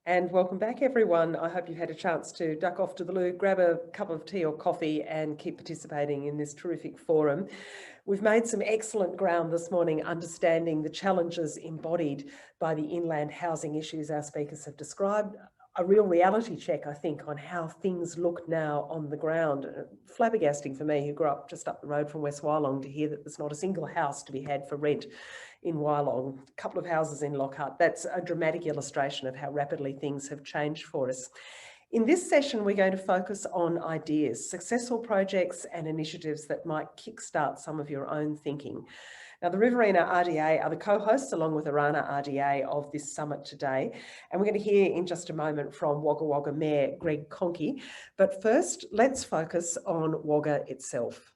And welcome back, everyone. I hope you've had a chance to duck off to the loo, grab a cup of tea or coffee and keep participating in this terrific forum. We've made some excellent ground this morning understanding the challenges embodied by the inland housing issues our speakers have described. A real reality check, I think, on how things look now on the ground. Flabbergasting for me, who grew up just up the road from West Wyalong, to hear that there's not a single house to be had for rent in Wyalong, a couple of houses in Lockhart. That's a dramatic illustration of how rapidly things have changed for us. In this session, we're going to focus on ideas, successful projects and initiatives that might kickstart some of your own thinking. Now, the Riverina RDA are the co-hosts, along with Orana RDA, of this summit today. And we're going to hear in just a moment from Wagga Wagga Mayor Greg Conkey. But first, let's focus on Wagga itself.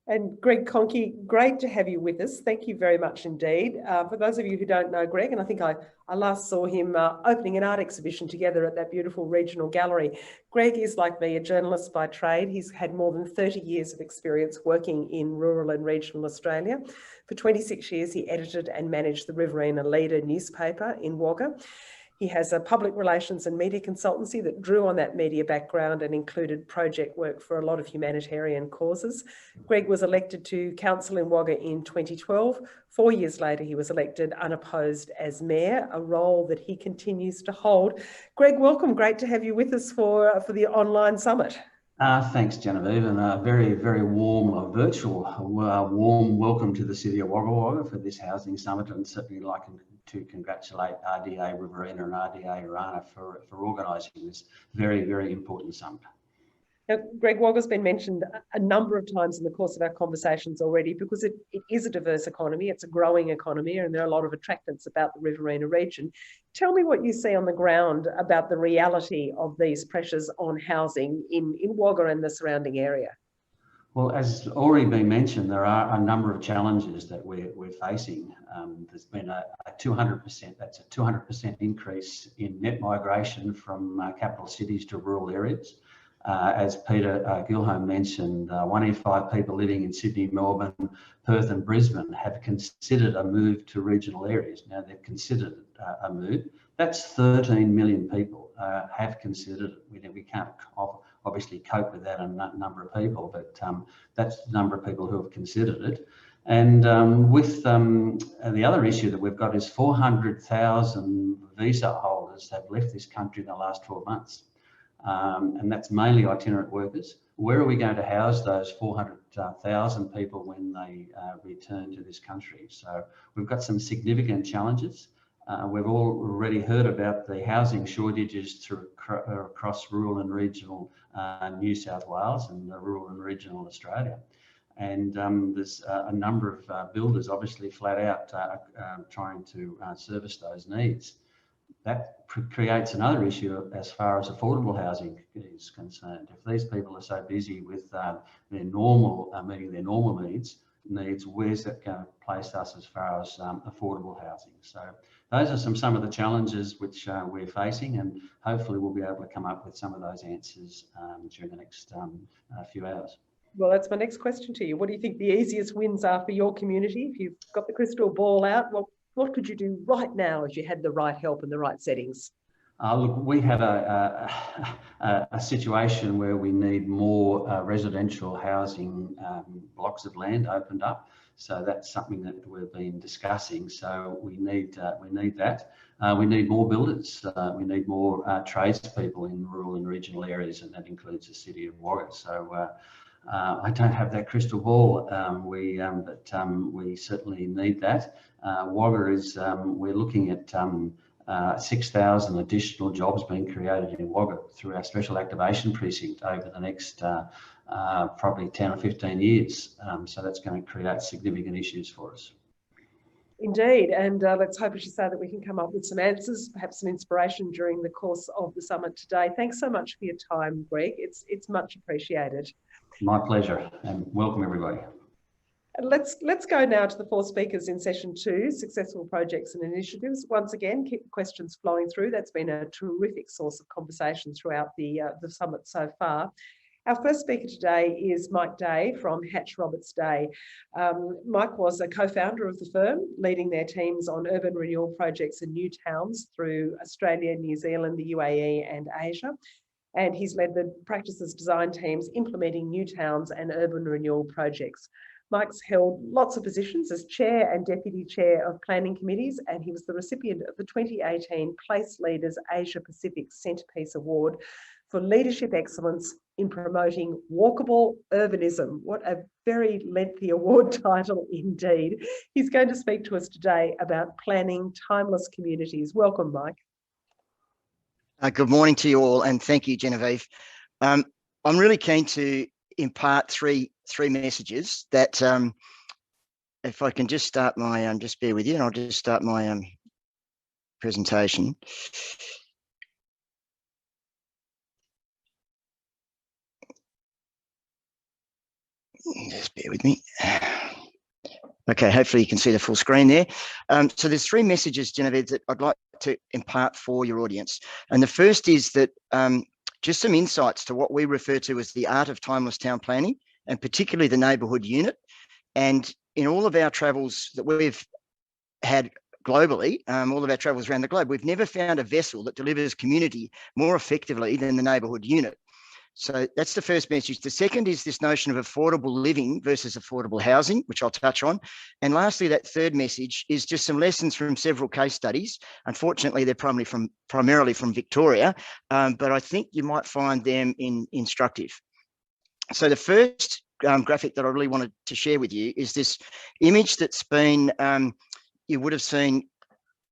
And Greg Conkey, great to have you with us. Thank you very much indeed. For those of you who don't know Greg, and I think I last saw him opening an art exhibition together at that beautiful regional gallery. Greg is, like me, a journalist by trade. He's had more than 30 years of experience working in rural and regional Australia. For 26 years, he edited and managed the Riverina Leader newspaper in Wagga. He has a public relations and media consultancy that drew on that media background and included project work for a lot of humanitarian causes. Greg was elected to council in Wagga in 2012. 4 years later, he was elected unopposed as mayor, a role that he continues to hold. Greg, welcome. Great to have you with us for the online summit. Thanks, Genevieve, and a very, very warm, virtual, warm welcome to the city of Wagga Wagga for this housing summit, and certainly like to congratulate RDA Riverina and RDA Orana for organising this very, very important summit. Now, Greg, Wagga's been mentioned a number of times in the course of our conversations already because it is a diverse economy, it's a growing economy, and there are a lot of attractants about the Riverina region. Tell me what you see on the ground about the reality of these pressures on housing in Wagga and the surrounding area. Well, as already been mentioned, there are a number of challenges that we're facing. There's been a 200%, that's a 200% increase in net migration from capital cities to rural areas. As Peter Vlatko mentioned, 1 in 5 people living in Sydney, Melbourne, Perth and Brisbane have considered a move to regional areas. Now, they've considered a move. That's 13 million people have considered it. We can't obviously cope with that number of people, but that's the number of people who have considered it. And with the other issue that we've got is 400,000 visa holders have left this country in the last 12 months. And that's mainly itinerant workers. Where are we going to house those 400,000 people when they return to this country? So we've got some significant challenges. We've already heard about the housing shortages across rural and regional New South Wales and rural and regional Australia. And there's a number of builders obviously flat out trying to service those needs. That creates another issue as far as affordable housing is concerned. If these people are so busy with their normal meeting their normal needs, where's that going to place us as far as affordable housing? So those are some of the challenges which we're facing, and hopefully we'll be able to come up with some of those answers during the next few hours. Well, that's my next question to you. What do you think the easiest wins are for your community? If you've got the crystal ball out, what could you do right now if you had the right help and the right settings? Look, we have a situation where we need more residential housing blocks of land opened up. So that's something that we've been discussing. So we need that. We need more builders. We need more tradespeople in rural and regional areas, and that includes the city of Wagga. So I don't have that crystal ball, but we certainly need that. Wagga is, we're looking at 6,000 additional jobs being created in Wagga through our special activation precinct over the next probably 10 or 15 years. So that's going to create significant issues for us. Indeed, and let's hope, as you say, that we can come up with some answers, perhaps some inspiration during the course of the summit today. Thanks so much for your time, Greg. It's much appreciated. My pleasure, and welcome everybody. And let's go now to the 4 speakers in session 2, successful projects and initiatives. Once again, keep the questions flowing through. That's been a terrific source of conversation throughout the summit so far. Our first speaker today is Mike Day from Hatch Roberts Day. Mike was a co-founder of the firm, leading their teams on urban renewal projects in new towns through Australia, New Zealand, the UAE and Asia. And he's led the practices design teams implementing new towns and urban renewal projects. Mike's held lots of positions as chair and deputy chair of planning committees, and he was the recipient of the 2018 Place Leaders Asia Pacific Centrepiece Award for leadership excellence in promoting walkable urbanism. What a very lengthy award title indeed. He's going to speak to us today about planning timeless communities. Welcome, Mike. Good morning to you all, and thank you, Genevieve. I'm really keen to impart three messages that, if I can just start my, just bear with you, and I'll just start my presentation. Just bear with me. Okay, hopefully you can see the full screen there. So there's 3 messages, Genevieve, that I'd like to impart for your audience. And the first is that just some insights to what we refer to as the art of timeless town planning, and particularly the neighbourhood unit. And in all of our travels that we've had globally, all of our travels around the globe, we've never found a vessel that delivers community more effectively than the neighbourhood unit. So that's the first message. The second is this notion of affordable living versus affordable housing, which I'll touch on. And lastly, that third message is just some lessons from several case studies. Unfortunately, they're primarily from Victoria, but I think you might find them instructive. So the first graphic that I really wanted to share with you is this image that's been, you would have seen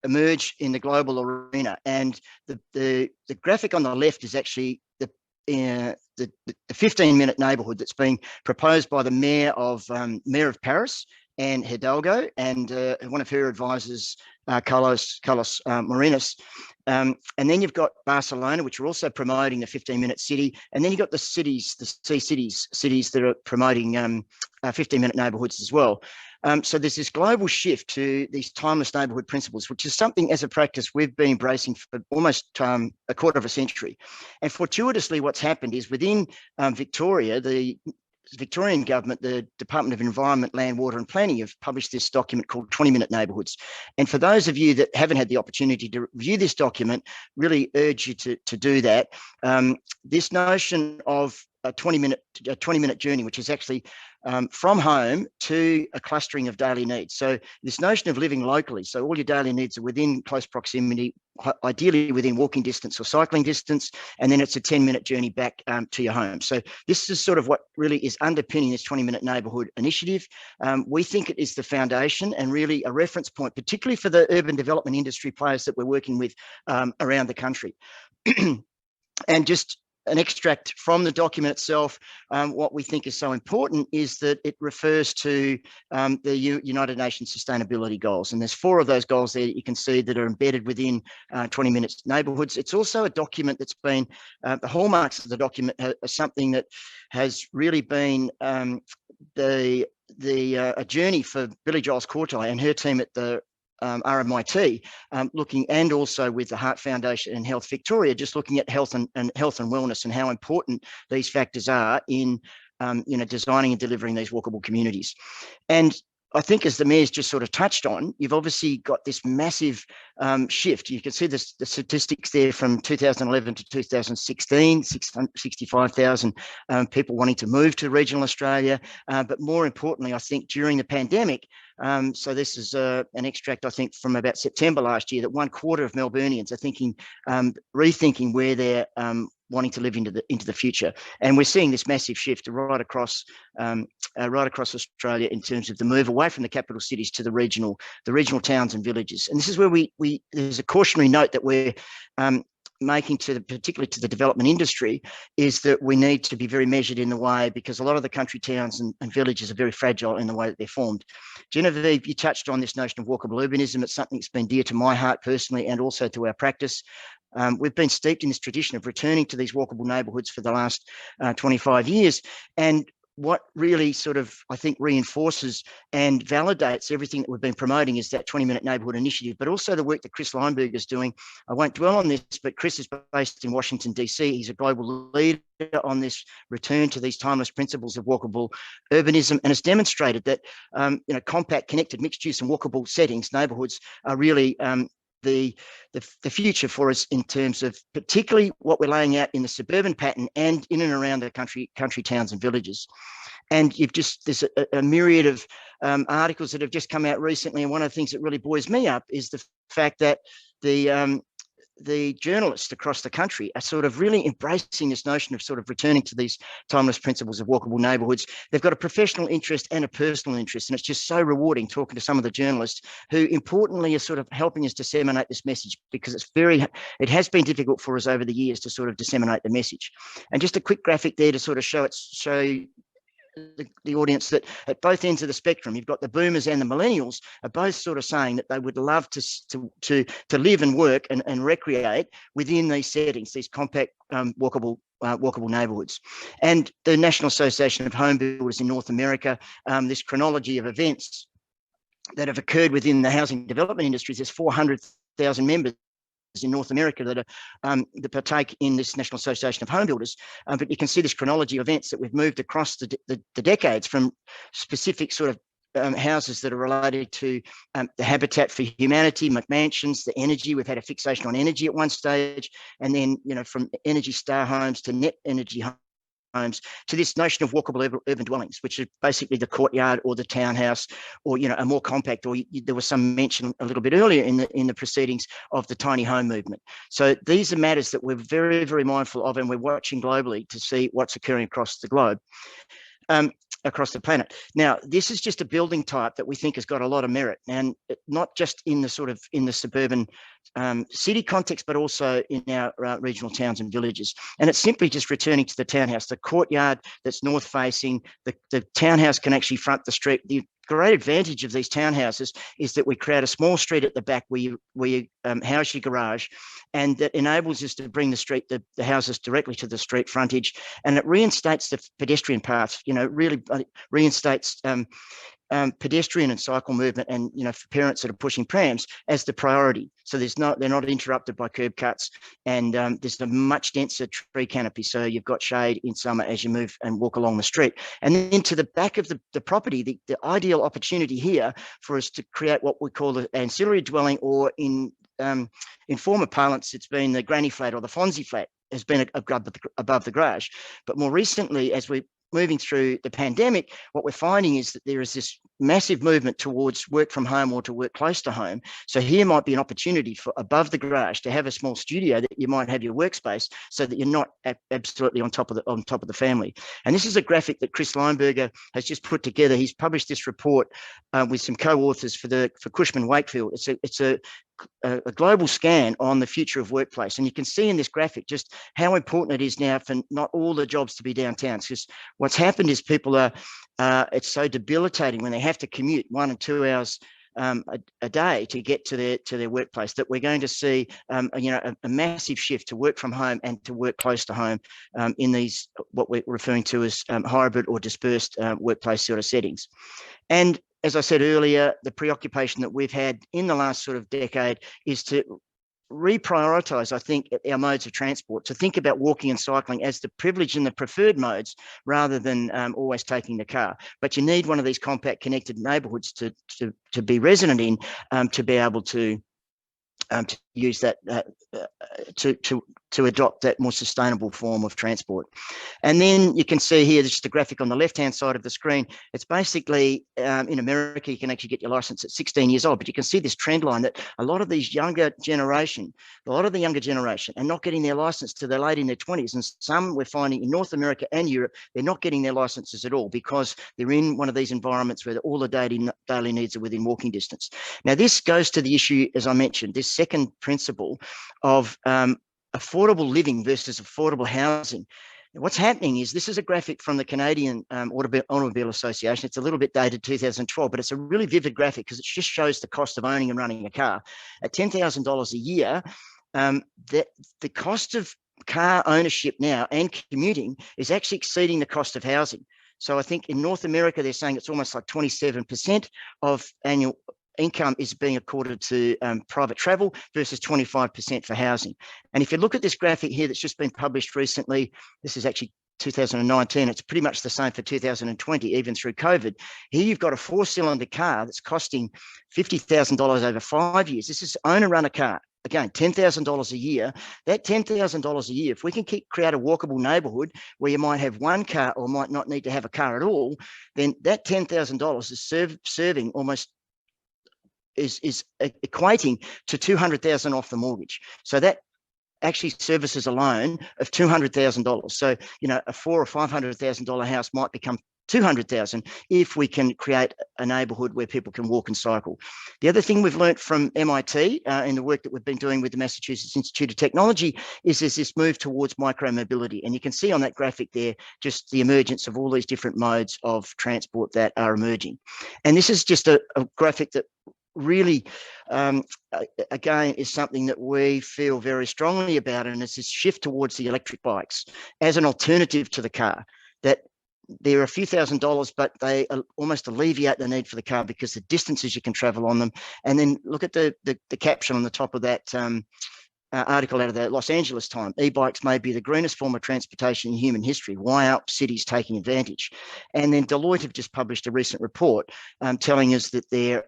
emerge in the global arena. And the graphic on the left is actually the 15-minute neighbourhood that's being proposed by the mayor of Paris, Anne Hidalgo, and one of her advisors, Carlos Morinas. And then you've got Barcelona, which are also promoting the 15-minute city. And then you've got the cities, the cities that are promoting 15-minute neighbourhoods as well. So there's this global shift to these timeless neighbourhood principles, which is something as a practice we've been embracing for almost a quarter of a century. And fortuitously, what's happened is within Victoria, the Victorian government, the Department of Environment, Land, Water and Planning have published this document called 20-minute neighbourhoods. And for those of you that haven't had the opportunity to review this document, really urge you to do that. This notion of a 20-minute journey, which is actually from home to a clustering of daily needs. So this notion of living locally, so all your daily needs are within close proximity, ideally within walking distance or cycling distance, and then it's a 10-minute journey back to your home. So this is sort of what really is underpinning this 20-minute neighbourhood initiative. We think it is the foundation and really a reference point, particularly for the urban development industry players that we're working with around the country. And just an extract from the document itself, what we think is so important is that it refers to the United Nations Sustainability Goals. And there's 4 of those goals there that you can see that are embedded within 20-minute neighbourhoods. It's also a document that's been, the hallmarks of the document are something that has really been a journey for Billy Giles Cortai and her team at the RMIT, looking, and also with the Heart Foundation and Health Victoria, just looking at health and wellness and how important these factors are in designing and delivering these walkable communities. And I think, as the Mayor's just sort of touched on, you've obviously got this massive shift. You can see the statistics there from 2011 to 2016, 665,000 people wanting to move to regional Australia. But more importantly, I think during the pandemic, so this is an extract, I think, from about September last year, that 1/4 of Melburnians are thinking, rethinking where they're wanting to live into the future, and we're seeing this massive shift right across Australia in terms of the move away from the capital cities to the regional towns and villages. And this is where there's a cautionary note that we're making particularly to the development industry, is that we need to be very measured in the way, because a lot of the country towns and villages are very fragile in the way that they're formed. Genevieve, you touched on this notion of walkable urbanism. It's something that's been dear to my heart personally, and also to our practice. We've been steeped in this tradition of returning to these walkable neighbourhoods for the last 25 years. And what really sort of, I think, reinforces and validates everything that we've been promoting is that 20-minute neighbourhood initiative, but also the work that Chris Leinberger is doing. I won't dwell on this, but Chris is based in Washington, DC. He's a global leader on this return to these timeless principles of walkable urbanism, and has demonstrated that compact, connected, mixed-use and walkable settings, neighbourhoods, are really the future for us, in terms of particularly what we're laying out in the suburban pattern and in and around the country towns and villages. And there's a myriad of articles that have just come out recently, and one of the things that really buoys me up is the fact that the journalists across the country are sort of really embracing this notion of sort of returning to these timeless principles of walkable neighbourhoods. They've got a professional interest and a personal interest, and it's just so rewarding talking to some of the journalists who importantly are sort of helping us disseminate this message, because it has been difficult for us over the years to sort of disseminate the message. And just a quick graphic there to sort of show the audience that at both ends of the spectrum, you've got the boomers and the millennials are both sort of saying that they would love to live and work and recreate within these settings, these compact, walkable neighbourhoods. And the National Association of Home Builders in North America, this chronology of events that have occurred within the housing development industries, there's 400,000 members in North America that partake in this National Association of Home Builders. But you can see this chronology of events that we've moved across the decades, from specific sort of houses that are related to the Habitat for Humanity, McMansions, the energy. We've had a fixation on energy at one stage, and then from Energy Star homes to net energy homes, to this notion of walkable urban dwellings, which is basically the courtyard or the townhouse, or a more compact, or there was some mention a little bit earlier in the proceedings of the tiny home movement. So these are matters that we're very, very mindful of, and we're watching globally to see what's occurring across the globe. Across the planet. Now, this is just a building type that we think has got a lot of merit, and not just in the suburban city context, but also in our regional towns and villages. And it's simply just returning to the townhouse, the courtyard that's north facing. The townhouse can actually front the street. The great advantage of these townhouses is that we create a small street at the back where you house your garage, and that enables us to bring the houses directly to the street frontage, and it reinstates the pedestrian path, really reinstates pedestrian and cycle movement, and for parents that are pushing prams as the priority. So they're not interrupted by curb cuts, and there's a much denser tree canopy, so you've got shade in summer as you move and walk along the street. And then to the back of the property, the ideal opportunity here for us to create what we call the ancillary dwelling, or in former parlance, it's been the granny flat or the Fonzie flat, has been above the garage. But more recently, as we're moving through the pandemic, what we're finding is that there is this massive movement towards work from home or to work close to home. So here might be an opportunity for above the garage to have a small studio that you might have your workspace, so that you're not absolutely on top of the family. And this is a graphic that Chris Leinberger has just put together. He's published this report with some co-authors for Cushman Wakefield. It's a global scan on the future of workplace, and you can see in this graphic just how important it is now for not all the jobs to be downtown, because what's happened is people are it's so debilitating when they have to commute 1 and 2 hours a day to get to their workplace, that we're going to see a massive shift to work from home and to work close to home in these what we're referring to as hybrid or dispersed workplace sort of settings. And as I said earlier, the preoccupation that we've had in the last sort of decade is to reprioritise, I think, our modes of transport, to think about walking and cycling as the privileged and the preferred modes rather than always taking the car. But you need one of these compact connected neighbourhoods to be resident in, to be able to use that, to adopt that more sustainable form of transport. And then you can see here, just a graphic on the left-hand side of the screen. It's basically, in America, you can actually get your license at 16 years old, but you can see this trend line that a lot of the younger generation are not getting their license till they're late in their 20s. And some we're finding in North America and Europe, they're not getting their licenses at all because they're in one of these environments where all the daily needs are within walking distance. Now, this goes to the issue, as I mentioned, this second principle of affordable living versus affordable housing. What's happening is, this is a graphic from the Canadian Automobile Association. It's a little bit dated 2012, but it's a really vivid graphic because it just shows the cost of owning and running a car. At $10,000 a year, the cost of car ownership now and commuting is actually exceeding the cost of housing. So I think in North America, they're saying it's almost like 27% of annual income is being accorded to private travel versus 25% for housing. And if you look at this graphic here that's just been published recently, this is actually 2019, it's pretty much the same for 2020, even through COVID. Here you've got a 4-cylinder car that's costing $50,000 over 5 years. This is own and run a car. Again, $10,000 a year. That $10,000 a year, if we can create a walkable neighbourhood where you might have one car or might not need to have a car at all, then that $10,000 is serving almost is equating to $200,000 off the mortgage. So that actually services a loan of $200,000. So, you know, a $400,000 or $500,000 house might become $200,000 if we can create a neighbourhood where people can walk and cycle. The other thing we've learned from MIT in the work that we've been doing with the Massachusetts Institute of Technology is there's this move towards micro-mobility. And you can see on that graphic there just the emergence of all these different modes of transport that are emerging. And this is just a graphic that really, again, is something that we feel very strongly about, and it's this shift towards the electric bikes as an alternative to the car. That they're a few $1,000s, but they almost alleviate the need for the car because the distances you can travel on them. And then look at the caption on the top of that article out of the Los Angeles Times. E-bikes may be the greenest form of transportation in human history. Why aren't cities taking advantage? And then Deloitte have just published a recent report telling us that there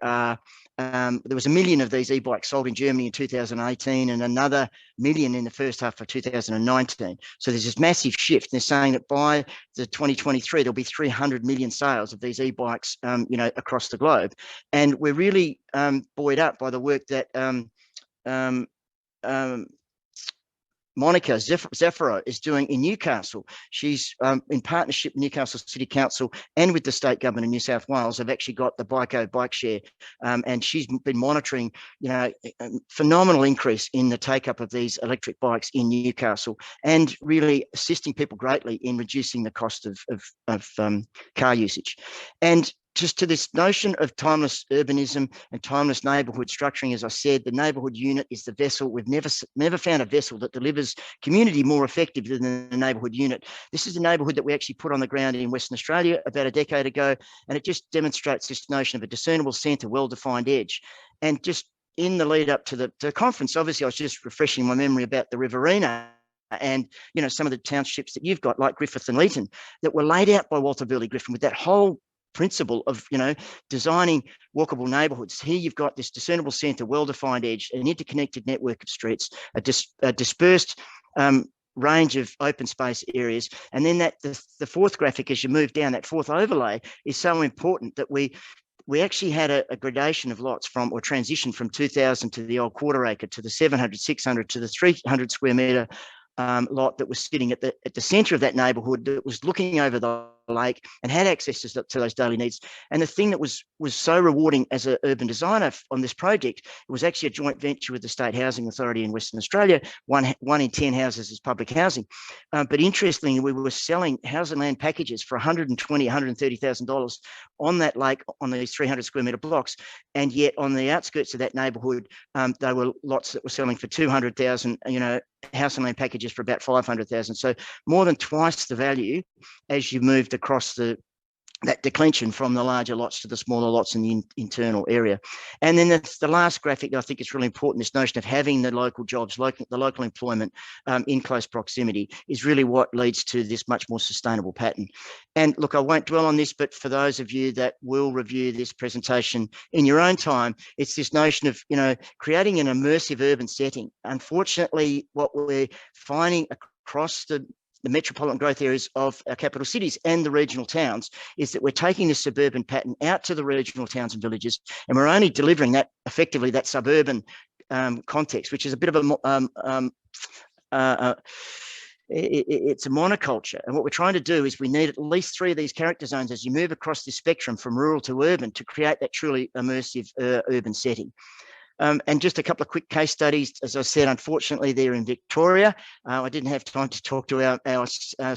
was 1 million of these e-bikes sold in Germany in 2018 and another 1 million in the first half of 2019. So there's this massive shift. They're saying that by the 2023, there'll be 300 million sales of these e-bikes, you know, across the globe. And we're really buoyed up by the work that Monica Zeffiro is doing in Newcastle. She's in partnership with Newcastle City Council and with the state government of New South Wales have actually got the Bike share, and she's been monitoring, you know, a phenomenal increase in the take-up of these electric bikes in Newcastle and really assisting people greatly in reducing the cost of car usage. And just to this notion of timeless urbanism and timeless neighbourhood structuring, as I said, the neighbourhood unit is the vessel. We've never found a vessel that delivers community more effective than the neighbourhood unit. This is a neighbourhood that we actually put on the ground in Western Australia about a decade ago, and it just demonstrates this notion of a discernible centre, well-defined edge. And just in the lead up to the conference, obviously I was just refreshing my memory about the Riverina and, you know, some of the townships that you've got, like Griffith and Leeton, that were laid out by Walter Burley Griffin with that whole principle of, you know, designing walkable neighbourhoods. Here you've got this discernible centre, well-defined edge, an interconnected network of streets, a dispersed range of open space areas. And then the fourth graphic, as you move down, that fourth overlay is so important that we actually had a gradation of lots from, or transition from 2,000 to the old quarter acre to the 700, 600 to the 300 square metre lot that was sitting at the centre of that neighbourhood, that was looking over the lake and had access to those daily needs. And the thing that was so rewarding as an urban designer on this project, it was actually a joint venture with the State Housing Authority in Western Australia. One in 10 houses is public housing. But interestingly, we were selling house and land packages for $120,000, $130,000 on that lake on these 300 square metre blocks. And yet on the outskirts of that neighbourhood, there were lots that were selling for $200,000, you know, house and land packages for about $500,000. So more than twice the value as you moved across the that declension from the larger lots to the smaller lots in the internal area. And then the last graphic, I think it's really important, this notion of having the local jobs, the local employment in close proximity is really what leads to this much more sustainable pattern. And look, I won't dwell on this, but for those of you that will review this presentation in your own time, it's this notion of, creating an immersive urban setting. Unfortunately, what we're finding across the metropolitan growth areas of our capital cities and the regional towns is that we're taking this suburban pattern out to the regional towns and villages, and we're only delivering that effectively that suburban context, which is a bit of it's a monoculture. And what we're trying to do is we need at least 3 of these character zones as you move across the spectrum from rural to urban to create that truly immersive urban setting. And just a couple of quick case studies. As I said, unfortunately, they're in Victoria. I didn't have time to talk to our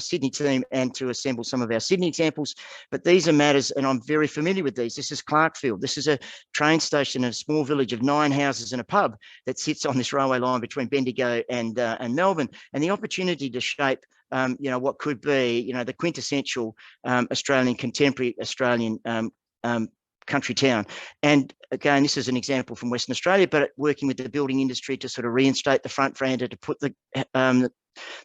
Sydney team and to assemble some of our Sydney examples, but these are matters, and I'm very familiar with these. This is Clarkfield. This is a train station in a small village of 9 houses and a pub that sits on this railway line between Bendigo and Melbourne, and the opportunity to shape what could be, the quintessential contemporary Australian country town. And again, this is an example from Western Australia, but working with the building industry to sort of reinstate the front veranda, to put the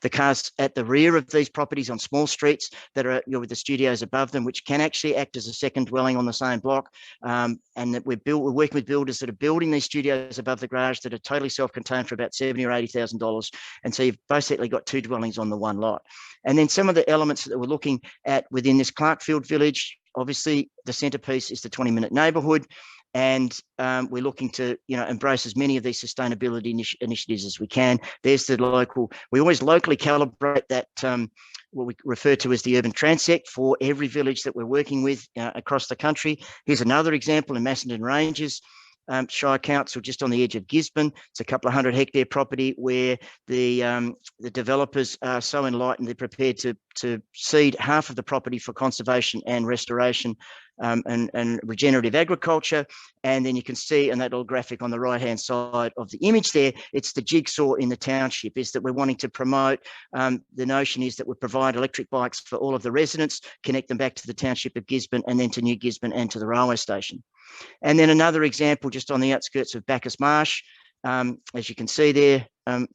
cars at the rear of these properties on small streets that are with the studios above them, which can actually act as a second dwelling on the same block. And that we're working with builders that are building these studios above the garage that are totally self-contained for about $70,000 or $80,000. And so you've basically got 2 dwellings on the one lot. And then some of the elements that we're looking at within this Clarkfield village, obviously the centrepiece is the 20-minute neighbourhood, and we're looking to embrace as many of these sustainability initiatives as we can. There's the local, we always locally calibrate that what we refer to as the urban transect for every village that we're working with across the country. Here's another example in Macedon Ranges, Shire Council, just on the edge of Gisborne. It's a couple of 100-hectare property where the developers are so enlightened they're prepared to cede half of the property for conservation and restoration and regenerative agriculture. And then you can see in that little graphic on the right-hand side of the image there, it's the jigsaw in the township, is that we're wanting to promote. The notion is that we provide electric bikes for all of the residents, connect them back to the township of Gisborne and then to New Gisborne and to the railway station. And then another example just on the outskirts of Bacchus Marsh, as you can see there,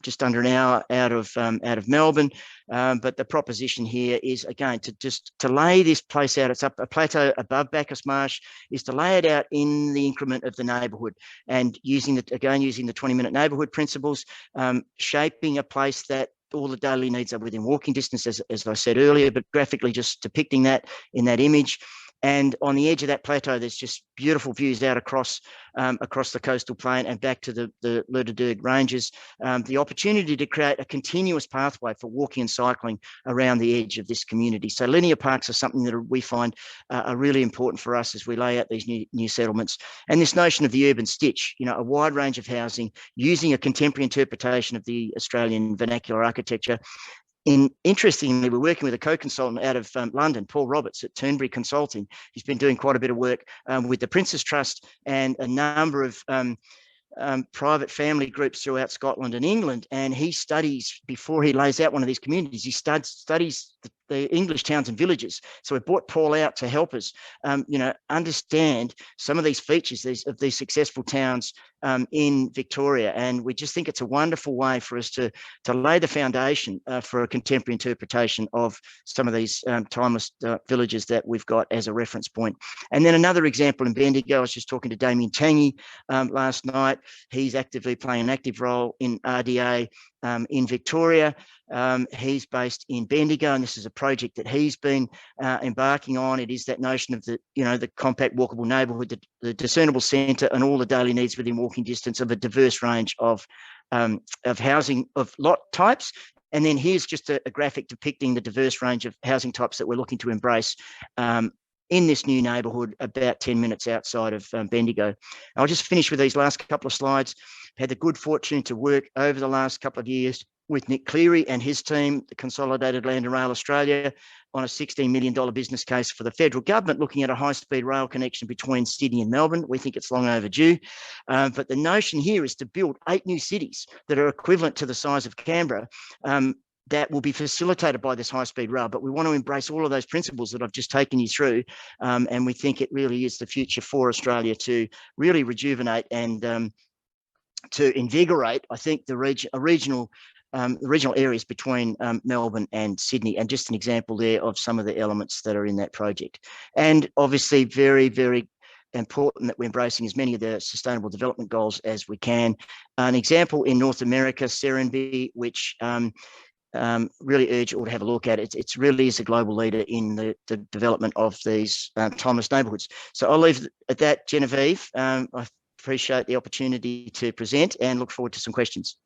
just under an hour out of Melbourne. But the proposition here is, again, to lay this place out. It's up a plateau above Bacchus Marsh, is to lay it out in the increment of the neighbourhood, and using the 20-minute neighbourhood principles, shaping a place that all the daily needs are within walking distance, as I said earlier, but graphically just depicting that in that image. And on the edge of that plateau, there's just beautiful views out across the coastal plain and back to the Lerderderg Ranges. The opportunity to create a continuous pathway for walking and cycling around the edge of this community. So linear parks are something that we find are really important for us as we lay out these new settlements. And this notion of the urban stitch, a wide range of housing using a contemporary interpretation of the Australian vernacular architecture. Interestingly, we're working with a co-consultant out of London, Paul Roberts at Turnberry Consulting. He's been doing quite a bit of work with the Prince's Trust and a number of private family groups throughout Scotland and England. And he studies, before he lays out one of these communities, he studies the English towns and villages. So we brought Paul out to help us, understand some of these features of these successful towns in Victoria. And we just think it's a wonderful way for us to lay the foundation for a contemporary interpretation of some of these timeless villages that we've got as a reference point. And then another example in Bendigo, I was just talking to Damien Tangy last night. He's actively playing an active role in RDA in Victoria. He's based in Bendigo, and this is a project that he's been embarking on. It is that notion of the compact walkable neighbourhood, the discernible centre, and all the daily needs within walking distance of a diverse range of housing of lot types. And then here's just a graphic depicting the diverse range of housing types that we're looking to embrace in this new neighbourhood about 10 minutes outside of Bendigo. I'll just finish with these last couple of slides. Had the good fortune to work over the last couple of years with Nick Cleary and his team, the Consolidated Land and Rail Australia, on a $16 million business case for the federal government, looking at a high-speed rail connection between Sydney and Melbourne. We think it's long overdue. But the notion here is to build 8 new cities that are equivalent to the size of Canberra, that will be facilitated by this high-speed rail, but we want to embrace all of those principles that I've just taken you through, and we think it really is the future for Australia to really rejuvenate and to invigorate, I think, the regional areas between Melbourne and Sydney, and just an example there of some of the elements that are in that project. And obviously very, very important that we're embracing as many of the sustainable development goals as we can. An example in North America, Serenbe, which really urge you all to have a look at it. It really is a global leader in the development of these timeless neighbourhoods. So I'll leave it at that, Genevieve. I appreciate the opportunity to present and look forward to some questions.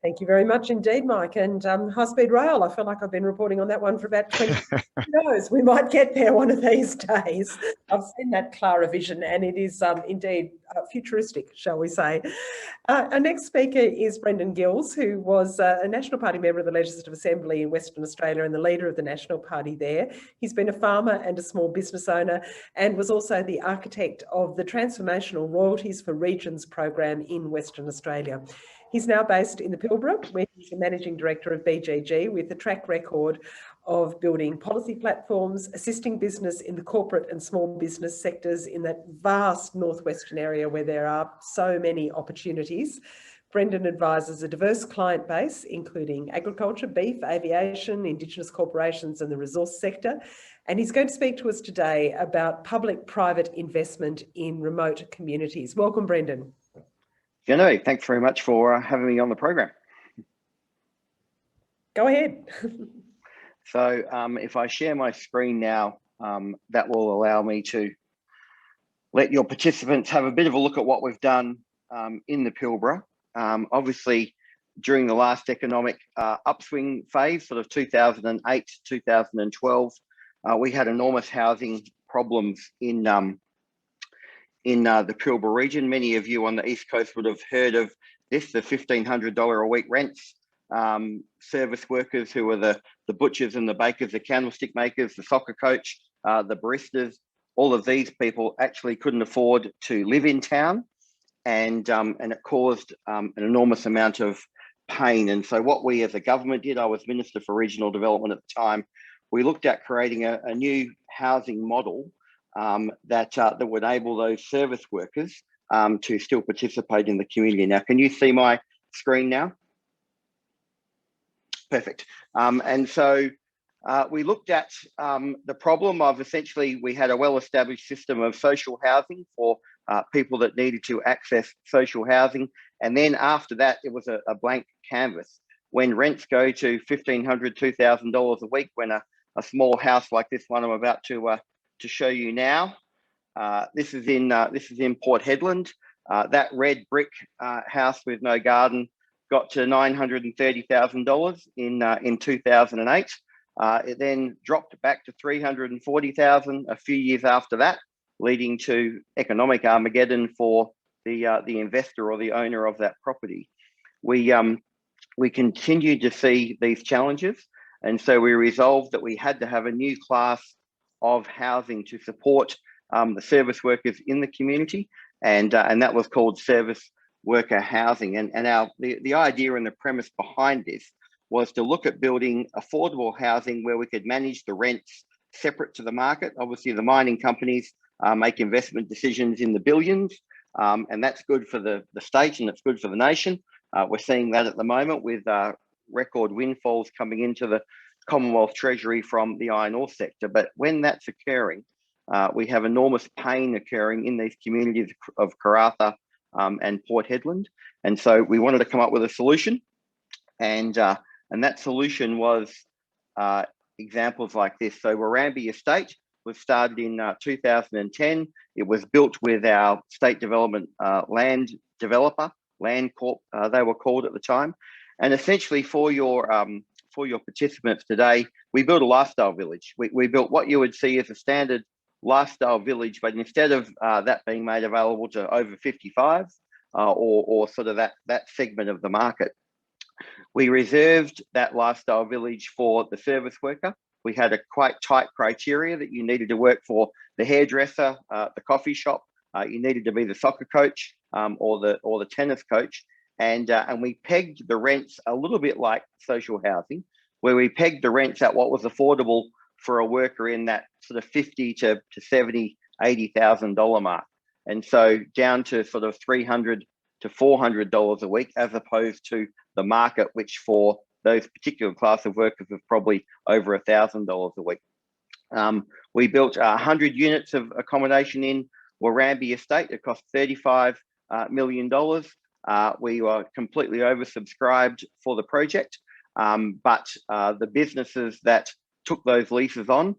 Thank you very much indeed, Mike. And high-speed rail, I feel like I've been reporting on that one for about 20 years. Who knows, we might get there one of these days. I've seen that clearer vision, and it is indeed futuristic, shall we say. Our next speaker is Brendan Grylls, who was a National Party member of the Legislative Assembly in Western Australia and the leader of the National Party there. He's been a farmer and a small business owner, and was also the architect of the Transformational Royalties for Regions program in Western Australia. He's now based in the Pilbara, where he's the Managing Director of BGG, with a track record of building policy platforms, assisting business in the corporate and small business sectors in that vast northwestern area where there are so many opportunities. Brendan advises a diverse client base, including agriculture, beef, aviation, Indigenous corporations and the resource sector. And he's going to speak to us today about public-private investment in remote communities. Welcome, Brendan. Genevieve, thanks very much for having me on the program. Go ahead. So if I share my screen now, that will allow me to let your participants have a bit of a look at what we've done in the Pilbara. Obviously, during the last economic upswing phase, sort of 2008 to 2012, we had enormous housing problems in the Pilbara region. Many of you on the East Coast would have heard of this, the $1,500 a week rents. Service workers who are the butchers and the bakers, the candlestick makers, the soccer coach, the baristas, all of these people actually couldn't afford to live in town, and it caused an enormous amount of pain. And so what we as a government did, I was Minister for Regional Development at the time, we looked at creating a new housing model that would enable those service workers to still participate in the community. Now, can you see my screen now? Perfect. And so we looked at the problem of essentially we had a well-established system of social housing for people that needed to access social housing. And then after that, it was a blank canvas. When rents go to $1,500, $2,000 a week, when a small house like this one I'm about to show you now, this is in Port Hedland. That red brick house with no garden got to $930,000 in 2008. It then dropped back to $340,000 a few years after that, leading to economic Armageddon for the investor or the owner of that property. We continued to see these challenges, and so we resolved that we had to have a new class of housing to support the service workers in the community, and that was called service worker housing. And the idea and the premise behind this was to look at building affordable housing where we could manage the rents separate to the market. Obviously, the mining companies make investment decisions in the billions, and that's good for the state and it's good for the nation. We're seeing that at the moment with record windfalls coming into the Commonwealth Treasury from the iron ore sector. But when that's occurring, we have enormous pain occurring in these communities of Karratha and Port Hedland. And so we wanted to come up with a solution. And that solution was examples like this. So Warambie Estate was started in 2010. It was built with our state development land developer, Land Corp, they were called at the time. And essentially for your participants today, we built a lifestyle village. We built what you would see as a standard lifestyle village, but instead of that being made available to over 55 or sort of that segment of the market, we reserved that lifestyle village for the service worker. We had a quite tight criteria that you needed to work for the hairdresser, the coffee shop, you needed to be the soccer coach or the tennis coach, and we pegged the rents a little bit like social housing, where we pegged the rents at what was affordable for a worker in that sort of $50,000 to $70,000, $80,000 mark. And so down to sort of $300 to $400 a week, as opposed to the market, which for those particular class of workers was probably over $1,000 a week. We built 100 units of accommodation in Warambie Estate. It cost $35 million. We were completely oversubscribed for the project, but the businesses that took those leases on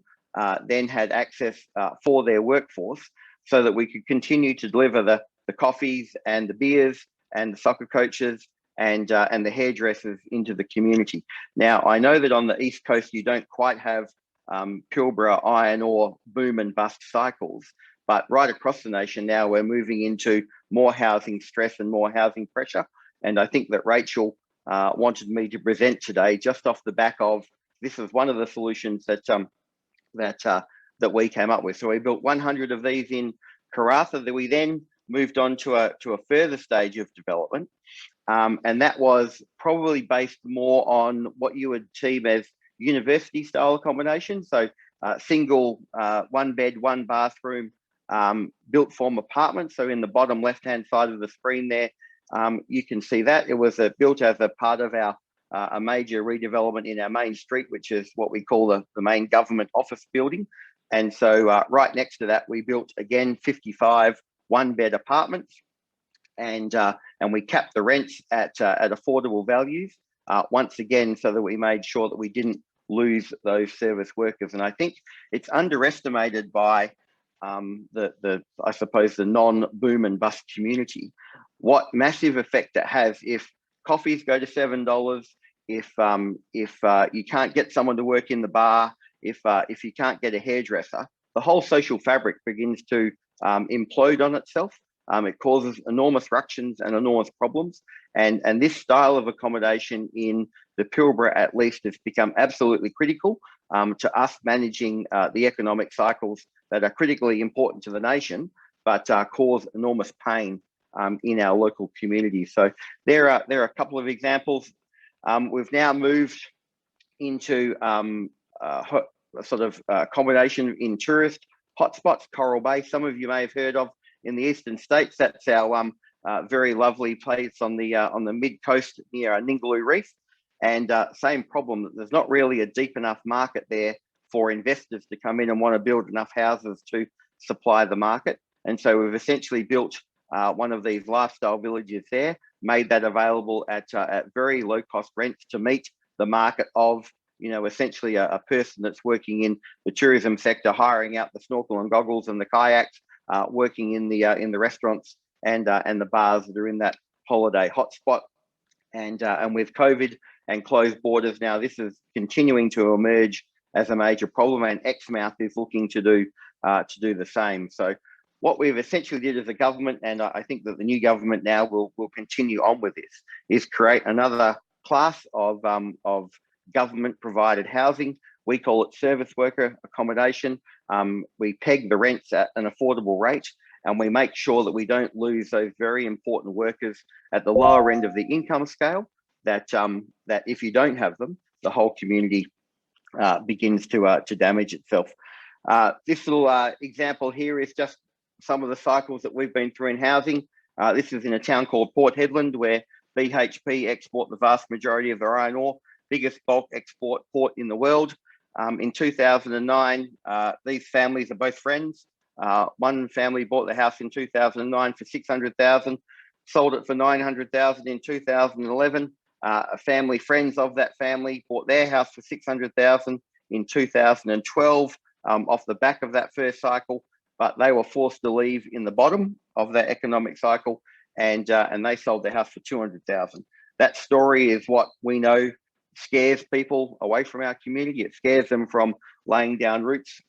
then had access for their workforce, so that we could continue to deliver the coffees and the beers and the soccer coaches and the hairdressers into the community. Now, I know that on the East Coast, you don't quite have Pilbara iron ore boom and bust cycles, but right across the nation now, we're moving into more housing stress and more housing pressure. And I think that Rachel wanted me to present today just off the back of, this is one of the solutions that that we came up with. So we built 100 of these in Karratha, that we then moved on to a further stage of development. And that was probably based more on what you would term as university style accommodation. So single, one bed, one bathroom, built form apartments. So in the bottom left-hand side of the screen there, you can see that it was built as a part of our a major redevelopment in our main street, which is what we call the main government office building. And so right next to that, we built again 55 one-bed apartments, and we capped the rents at affordable values once again, so that we made sure that we didn't lose those service workers. And I think it's underestimated by I suppose the non-boom and bust community, what massive effect it has if coffees go to $7, if you can't get someone to work in the bar, if you can't get a hairdresser, the whole social fabric begins to implode on itself. It causes enormous ructions and enormous problems. And this style of accommodation in the Pilbara, at least, has become absolutely critical to us managing the economic cycles that are critically important to the nation, but cause enormous pain in our local communities. So there are a couple of examples. We've now moved into sort of accommodation in tourist hotspots. Coral Bay, some of you may have heard of in the eastern states. That's our very lovely place on the mid coast near Ningaloo Reef. And same problem, that there's not really a deep enough market there for investors to come in and want to build enough houses to supply the market. And so we've essentially built one of these lifestyle villages there, made that available at very low cost rents to meet the market of, you know, essentially a person that's working in the tourism sector, hiring out the snorkel and goggles and the kayaks, working in the restaurants and the bars that are in that holiday hotspot. And with COVID and closed borders now, this is continuing to emerge as a major problem, and Exmouth is looking to do the same. So what we've essentially did as a government, and I think that the new government now will continue on with this, is create another class of government provided housing. We call it service worker accommodation. We peg the rents at an affordable rate, and we make sure that we don't lose those very important workers at the lower end of the income scale, that if you don't have them, the whole community begins to damage itself. This little example here is just some of the cycles that we've been through in housing. This is in a town called Port Hedland, where BHP export the vast majority of their iron ore, biggest bulk export port in the world. In 2009, these families are both friends. One family bought the house in 2009 for $600,000, sold it for $900,000 in 2011. Family friends of that family bought their house for $600,000 in 2012 off the back of that first cycle, but they were forced to leave in the bottom of that economic cycle, and they sold their house for $200,000. That story is what we know scares people away from our community. It scares them from laying down roots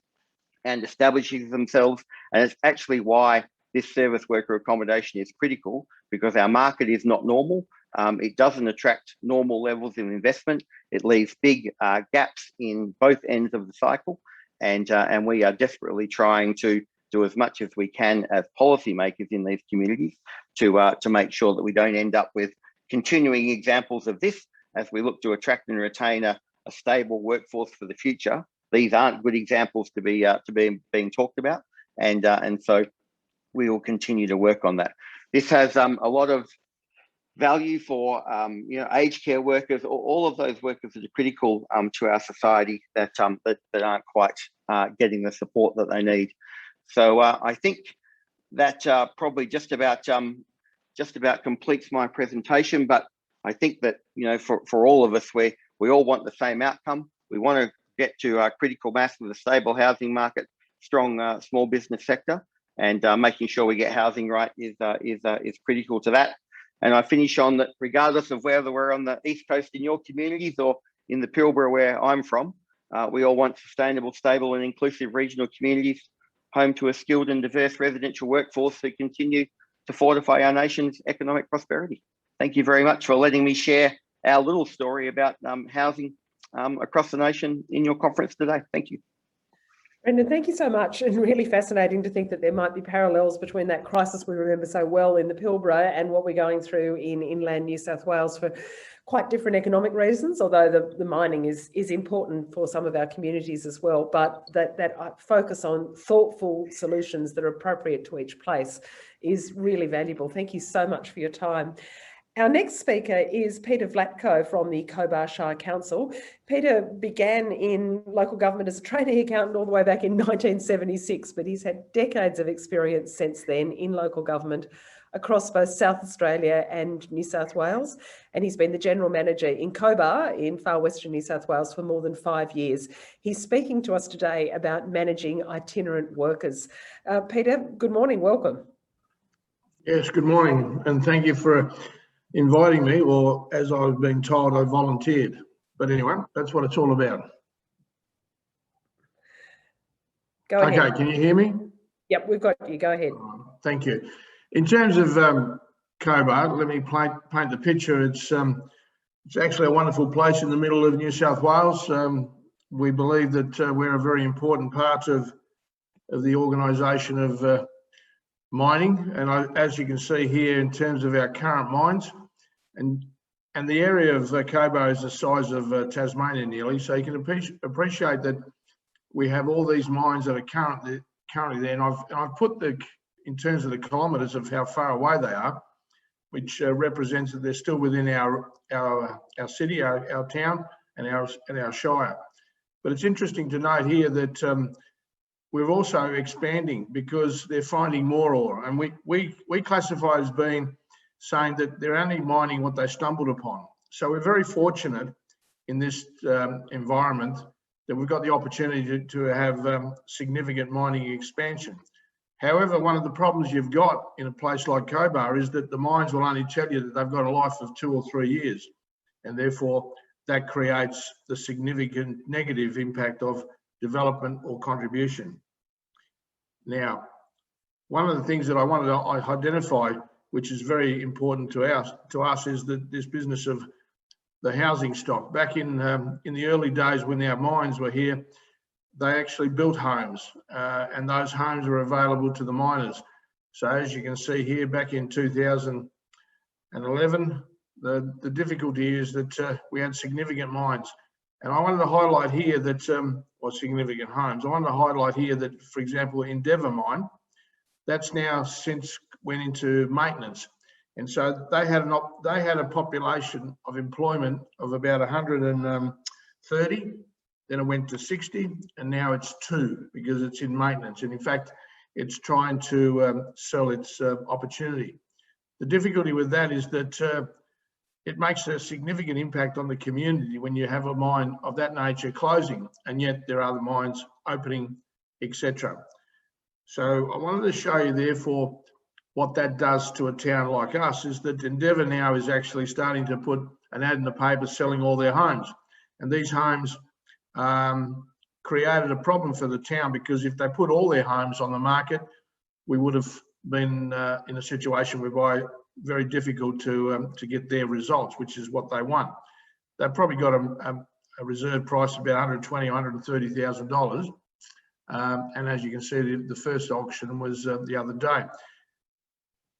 and establishing themselves. And it's actually why this service worker accommodation is critical, because our market is not normal. It doesn't attract normal levels of investment. It leaves big gaps in both ends of the cycle. And we are desperately trying to do as much as we can as policymakers in these communities to make sure that we don't end up with continuing examples of this as we look to attract and retain a stable workforce for the future. These aren't good examples to be being talked about, and so we will continue to work on that. This has a lot of value for aged care workers, all of those workers that are critical to our society that aren't quite getting the support that they need. So I think that probably just about completes my presentation. But I think that for all of us, we all want the same outcome. We want to get to critical mass with a stable housing market, strong small business sector, and making sure we get housing right is critical to that. And I finish on that, regardless of whether we're on the East Coast in your communities or in the Pilbara where I'm from, we all want sustainable, stable and inclusive regional communities, home to a skilled and diverse residential workforce who continue to fortify our nation's economic prosperity. Thank you very much for letting me share our little story about housing across the nation in your conference today. Thank you. Brendan, thank you so much, and really fascinating to think that there might be parallels between that crisis we remember so well in the Pilbara and what we're going through in inland New South Wales for quite different economic reasons, although the mining is important for some of our communities as well, but that focus on thoughtful solutions that are appropriate to each place is really valuable. Thank you so much for your time. Our next speaker is Peter Vlatko from the Cobar Shire Council. Peter began in local government as a trainee accountant all the way back in 1976, but he's had decades of experience since then in local government across both South Australia and New South Wales. And he's been the General Manager in Cobar in far western New South Wales for more than 5 years. He's speaking to us today about managing itinerant workers. Peter, good morning, welcome. Yes, good morning, and thank you for inviting me, or as I've been told, I volunteered. But anyway, that's what it's all about. Go ahead. Okay, can you hear me? Yep, we've got you. Go ahead. Thank you. In terms of Cobar, let me paint the picture. It's actually a wonderful place in the middle of New South Wales. We believe that we're a very important part of the organisation of mining, and as you can see here, in terms of our current mines, and the area of Cobar is the size of Tasmania nearly, so you can appreciate that we have all these mines that are currently there, and I've put in terms of the kilometres of how far away they are, which represents that they're still within our city, our town, and our shire. But it's interesting to note here that we're also expanding because they're finding more ore, and we classify as being saying that they're only mining what they stumbled upon. So we're very fortunate in this environment that we've got the opportunity to have significant mining expansion. However, one of the problems you've got in a place like Cobar is that the mines will only tell you that they've got a life of 2 or 3 years, and therefore that creates the significant negative impact of development or contribution. Now, one of the things that I wanted to identify, which is very important to us, is that this business of the housing stock. Back in the early days when our mines were here, they actually built homes, and those homes were available to the miners. So as you can see here, back in 2011, the difficulty is that we had significant mines. And I wanted to highlight here that, or significant homes, I wanted to highlight here that, for example, Endeavour Mine, that's now since went into maintenance. And so they had a population of employment of about 130, then it went to 60, and now it's 2 because it's in maintenance. And in fact, it's trying to sell its opportunity. The difficulty with that is that it makes a significant impact on the community when you have a mine of that nature closing, and yet there are other mines opening, etc. So I wanted to show you, therefore, what that does to a town like us is that Endeavour now is actually starting to put an ad in the paper selling all their homes. And these homes created a problem for the town, because if they put all their homes on the market, we would have been in a situation whereby very difficult to get their results, which is what they want. They've probably got a reserve price of about $120,000 or $130,000. And as you can see, the first auction was the other day.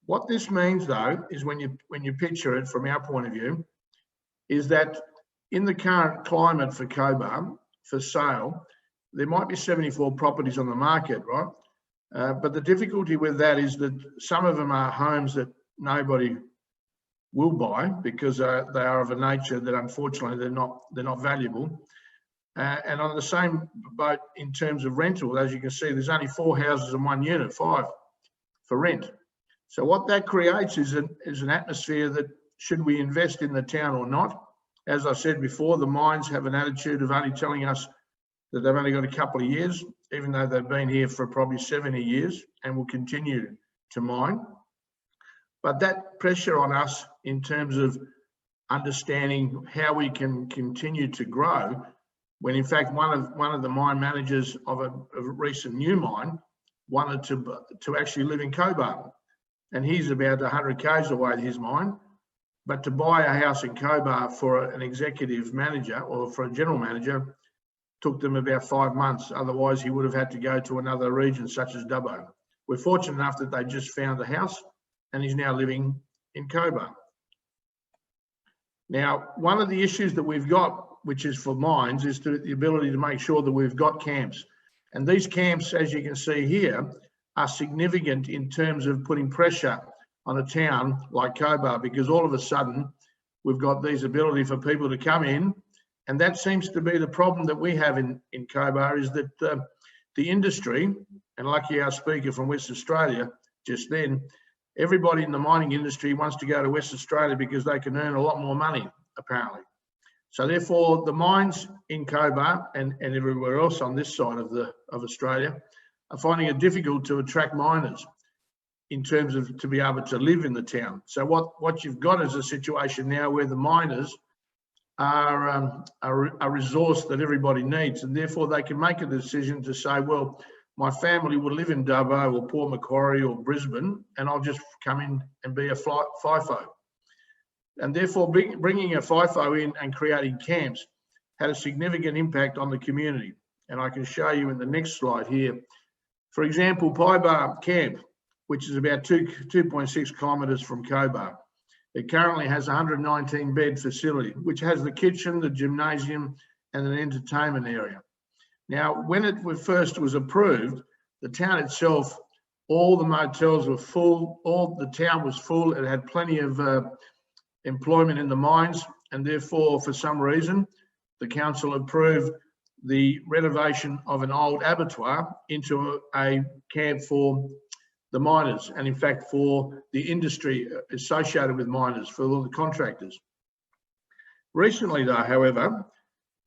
What this means, though, is when you picture it from our point of view, is that in the current climate for Cobar, for sale, there might be 74 properties on the market, right? But the difficulty with that is that some of them are homes that nobody will buy because they are of a nature that unfortunately they're not valuable. And on the same boat in terms of rental, as you can see, there's only 4 houses in one unit, 5 for rent. So what that creates is an atmosphere that, should we invest in the town or not? As I said before, the mines have an attitude of only telling us that they've only got a couple of years, even though they've been here for probably 70 years and will continue to mine. But that pressure on us in terms of understanding how we can continue to grow, when in fact one of the mine managers of a recent new mine wanted to actually live in Cobar, and he's about 100 k's away, his mine. But to buy a house in Cobar for an executive manager or for a general manager took them about 5 months. Otherwise, he would have had to go to another region such as Dubbo. We're fortunate enough that they just found a house and he's now living in Cobar. Now, one of the issues that we've got, which is for mines, is the ability to make sure that we've got camps. And these camps, as you can see here, are significant in terms of putting pressure on a town like Cobar, because all of a sudden we've got these ability for people to come in. And that seems to be the problem that we have in Cobar, is that the industry, and lucky our speaker from West Australia just then, everybody in the mining industry wants to go to West Australia because they can earn a lot more money, apparently. So therefore, the mines in Cobar and everywhere else on this side of Australia are finding it difficult to attract miners in terms of to be able to live in the town. So what you've got is a situation now where the miners are a resource that everybody needs, and therefore they can make a decision to say, well, my family will live in Dubbo or Port Macquarie or Brisbane, and I'll just come in and be a FIFO. And therefore bringing a FIFO in and creating camps had a significant impact on the community. And I can show you in the next slide here. For example, Pie Bar Camp, which is about 2.6 kilometres from Cobar. It currently has a 119 bed facility, which has the kitchen, the gymnasium, and an entertainment area. Now, when it first was approved, the town itself, all the motels were full, the town was full. It had plenty of employment in the mines, and therefore, for some reason, the council approved the renovation of an old abattoir into a camp for the miners, and in fact for the industry associated with miners, for all the contractors. Recently though, however,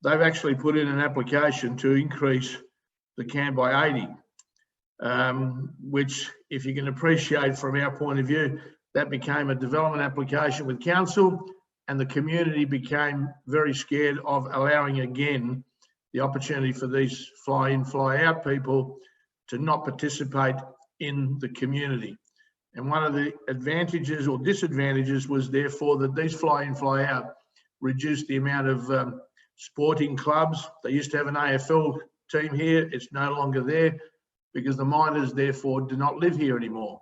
they've actually put in an application to increase the camp by 80, which, if you can appreciate from our point of view, that became a development application with council, and the community became very scared of allowing again the opportunity for these fly-in, fly-out people to not participate in the community. And one of the advantages or disadvantages was therefore that these fly-in, fly-out reduced the amount of sporting clubs. They used to have an AFL team here. It's no longer there because the miners therefore do not live here anymore.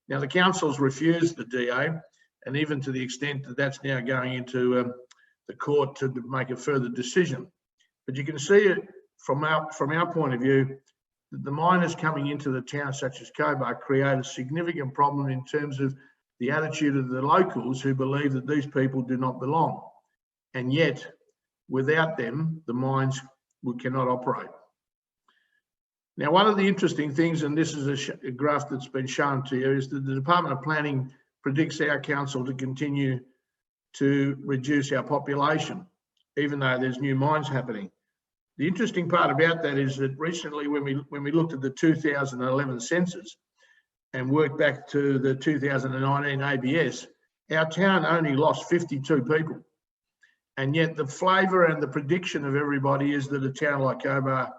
Now the council's refused the DA, and even to the extent that that's now going into the court to make a further decision. But you can see it from our point of view, that the miners coming into the town such as Cobar create a significant problem in terms of the attitude of the locals who believe that these people do not belong. And yet, without them, the mines cannot operate. Now, one of the interesting things, and this is a graph that's been shown to you, is that the Department of Planning predicts our council to continue to reduce our population, even though there's new mines happening. The interesting part about that is that recently, when we looked at the 2011 census and worked back to the 2019 ABS, our town only lost 52 people. And yet the flavour and the prediction of everybody is that a town like Cobar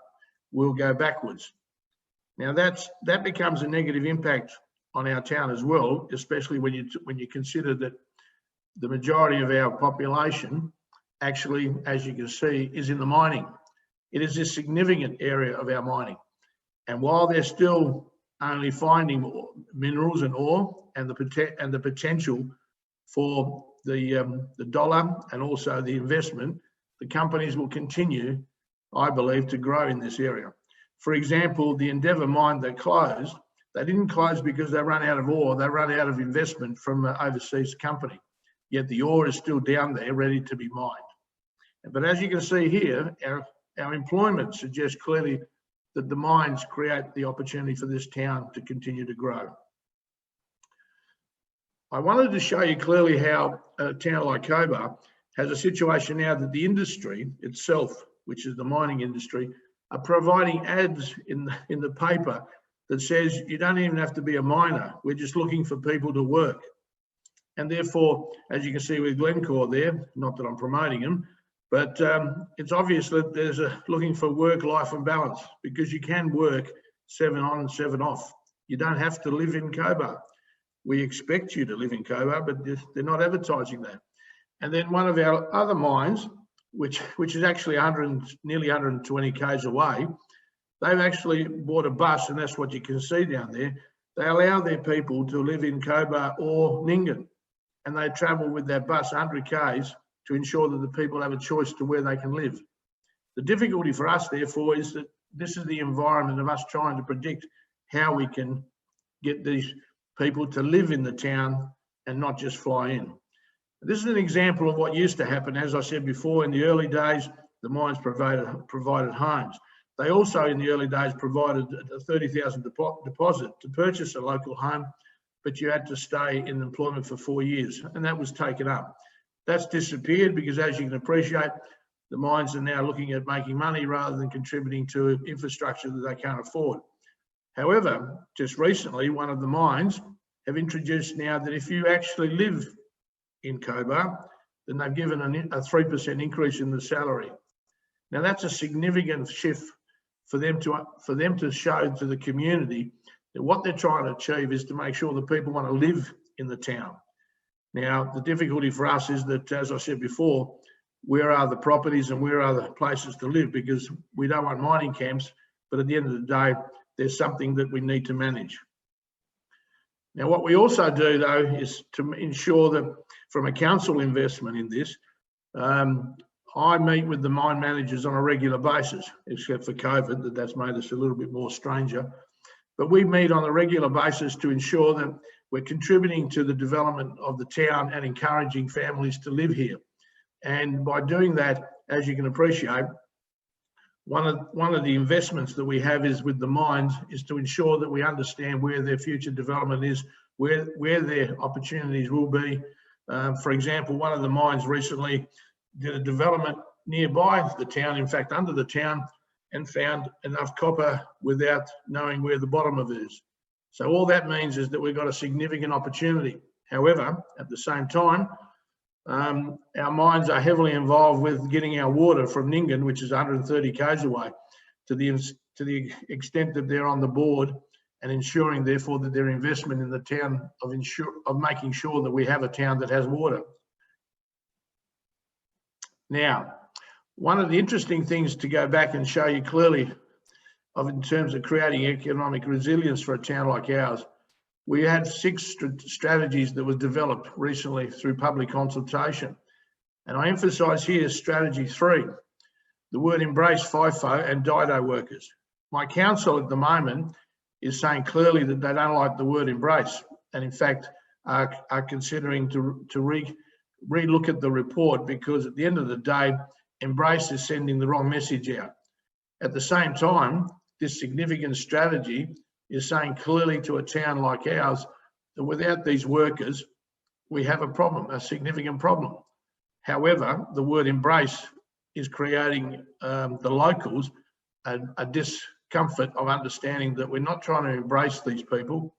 will go backwards. Now that becomes a negative impact on our town as well, especially when you consider that the majority of our population actually, as you can see, is in the mining. It is a significant area of our mining. And while there's still only finding minerals and ore and the potential for the dollar and also the investment, the companies will continue, I believe, to grow in this area. For example, the Endeavour mine that closed, they didn't close because they ran out of ore, they ran out of investment from an overseas company. Yet the ore is still down there ready to be mined. But as you can see here, our employment suggests clearly that the mines create the opportunity for this town to continue to grow. I wanted to show you clearly how a town like Cobar has a situation now that the industry itself, which is the mining industry, are providing ads in the paper that says you don't even have to be a miner, we're just looking for people to work. And therefore, as you can see with Glencore there, not that I'm promoting them, but it's obvious that there's looking for work-life and balance, because you can work 7 on and 7 off. You don't have to live in Cobar. We expect you to live in Cobar, but they're not advertising that. And then one of our other mines, which is actually nearly 120 k's away, they've actually bought a bus, and that's what you can see down there. They allow their people to live in Cobar or Nyngan, and they travel with their bus 100 k's to ensure that the people have a choice to where they can live. The difficulty for us, therefore, is that this is the environment of us trying to predict how we can get these people to live in the town and not just fly in. This is an example of what used to happen. As I said before, in the early days, the mines provided homes. They also, in the early days, provided a $30,000 deposit to purchase a local home, but you had to stay in employment for 4 years, and that was taken up. That's disappeared because, as you can appreciate, the mines are now looking at making money rather than contributing to infrastructure that they can't afford. However, just recently, one of the mines have introduced now that if you actually live in Cobar, then they've given a 3% increase in the salary. Now, that's a significant shift for them to show to the community that what they're trying to achieve is to make sure that people want to live in the town. Now, the difficulty for us is that, as I said before, where are the properties and where are the places to live? Because we don't want mining camps, but at the end of the day, there's something that we need to manage. Now, what we also do, though, is to ensure that from a council investment in this, I meet with the mine managers on a regular basis, except for COVID, that's made us a little bit more stranger. But we meet on a regular basis to ensure that we're contributing to the development of the town and encouraging families to live here. And by doing that, as you can appreciate, one of the investments that we have is with the mines is to ensure that we understand where their future development is, where their opportunities will be. For example, one of the mines recently did a development nearby the town, in fact, under the town, and found enough copper without knowing where the bottom of it is. So all that means is that we've got a significant opportunity. However, at the same time, our mines are heavily involved with getting our water from Nyngan, which is 130 k's away, to the extent that they're on the board and ensuring, therefore, that their investment in the town of making sure that we have a town that has water. Now, one of the interesting things to go back and show you clearly in terms of creating economic resilience for a town like ours, we had 6 strategies that were developed recently through public consultation. And I emphasise here strategy 3, the word embrace FIFO and DIDO workers. My council at the moment is saying clearly that they don't like the word embrace, and in fact are considering to re-look at the report, because at the end of the day, embrace is sending the wrong message out. At the same time, this significant strategy is saying clearly to a town like ours that without these workers, we have a problem, a significant problem. However, the word embrace is creating the locals a discomfort of understanding that we're not trying to embrace these people.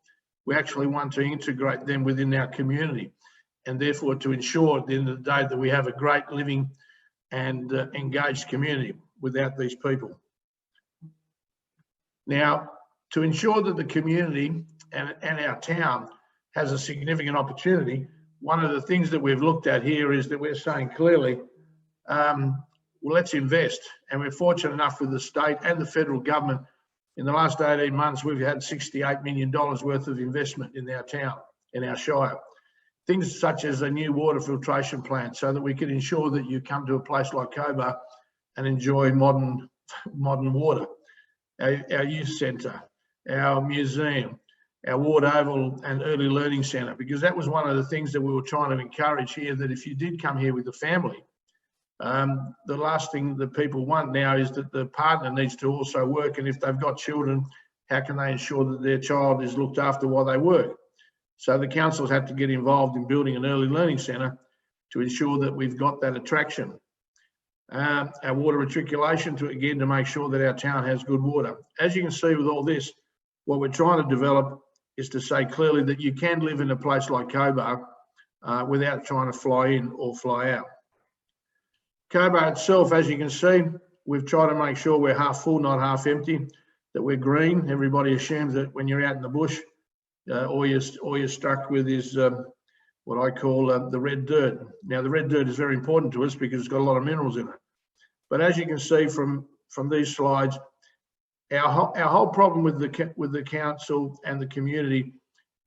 We actually want to integrate them within our community, and therefore to ensure at the end of the day that we have a great living and engaged community without these people. Now, to ensure that the community and our town has a significant opportunity, one of the things that we've looked at here is that we're saying clearly, well, let's invest. And we're fortunate enough with the state and the federal government In the last 18 months, we've had $68 million worth of investment in our town, in our shire. Things such as a new water filtration plant so that we can ensure that you come to a place like Cobar and enjoy modern water. Our youth centre, our museum, our ward oval and early learning centre, because that was one of the things that we were trying to encourage here, that if you did come here with a family, the last thing that people want now is that the partner needs to also work, and if they've got children, how can they ensure that their child is looked after while they work? So the councils had to get involved in building an early learning centre to ensure that we've got that attraction. Our water matriculation to make sure that our town has good water. As you can see with all this, what we're trying to develop is to say clearly that you can live in a place like Cobar without trying to fly in or fly out. Cobar itself, as you can see, we've tried to make sure we're half full, not half empty, that we're green. Everybody assumes that when you're out in the bush, all you're struck with is what I call the red dirt. Now, the red dirt is very important to us because it's got a lot of minerals in it. But as you can see from these slides, our whole problem with the council and the community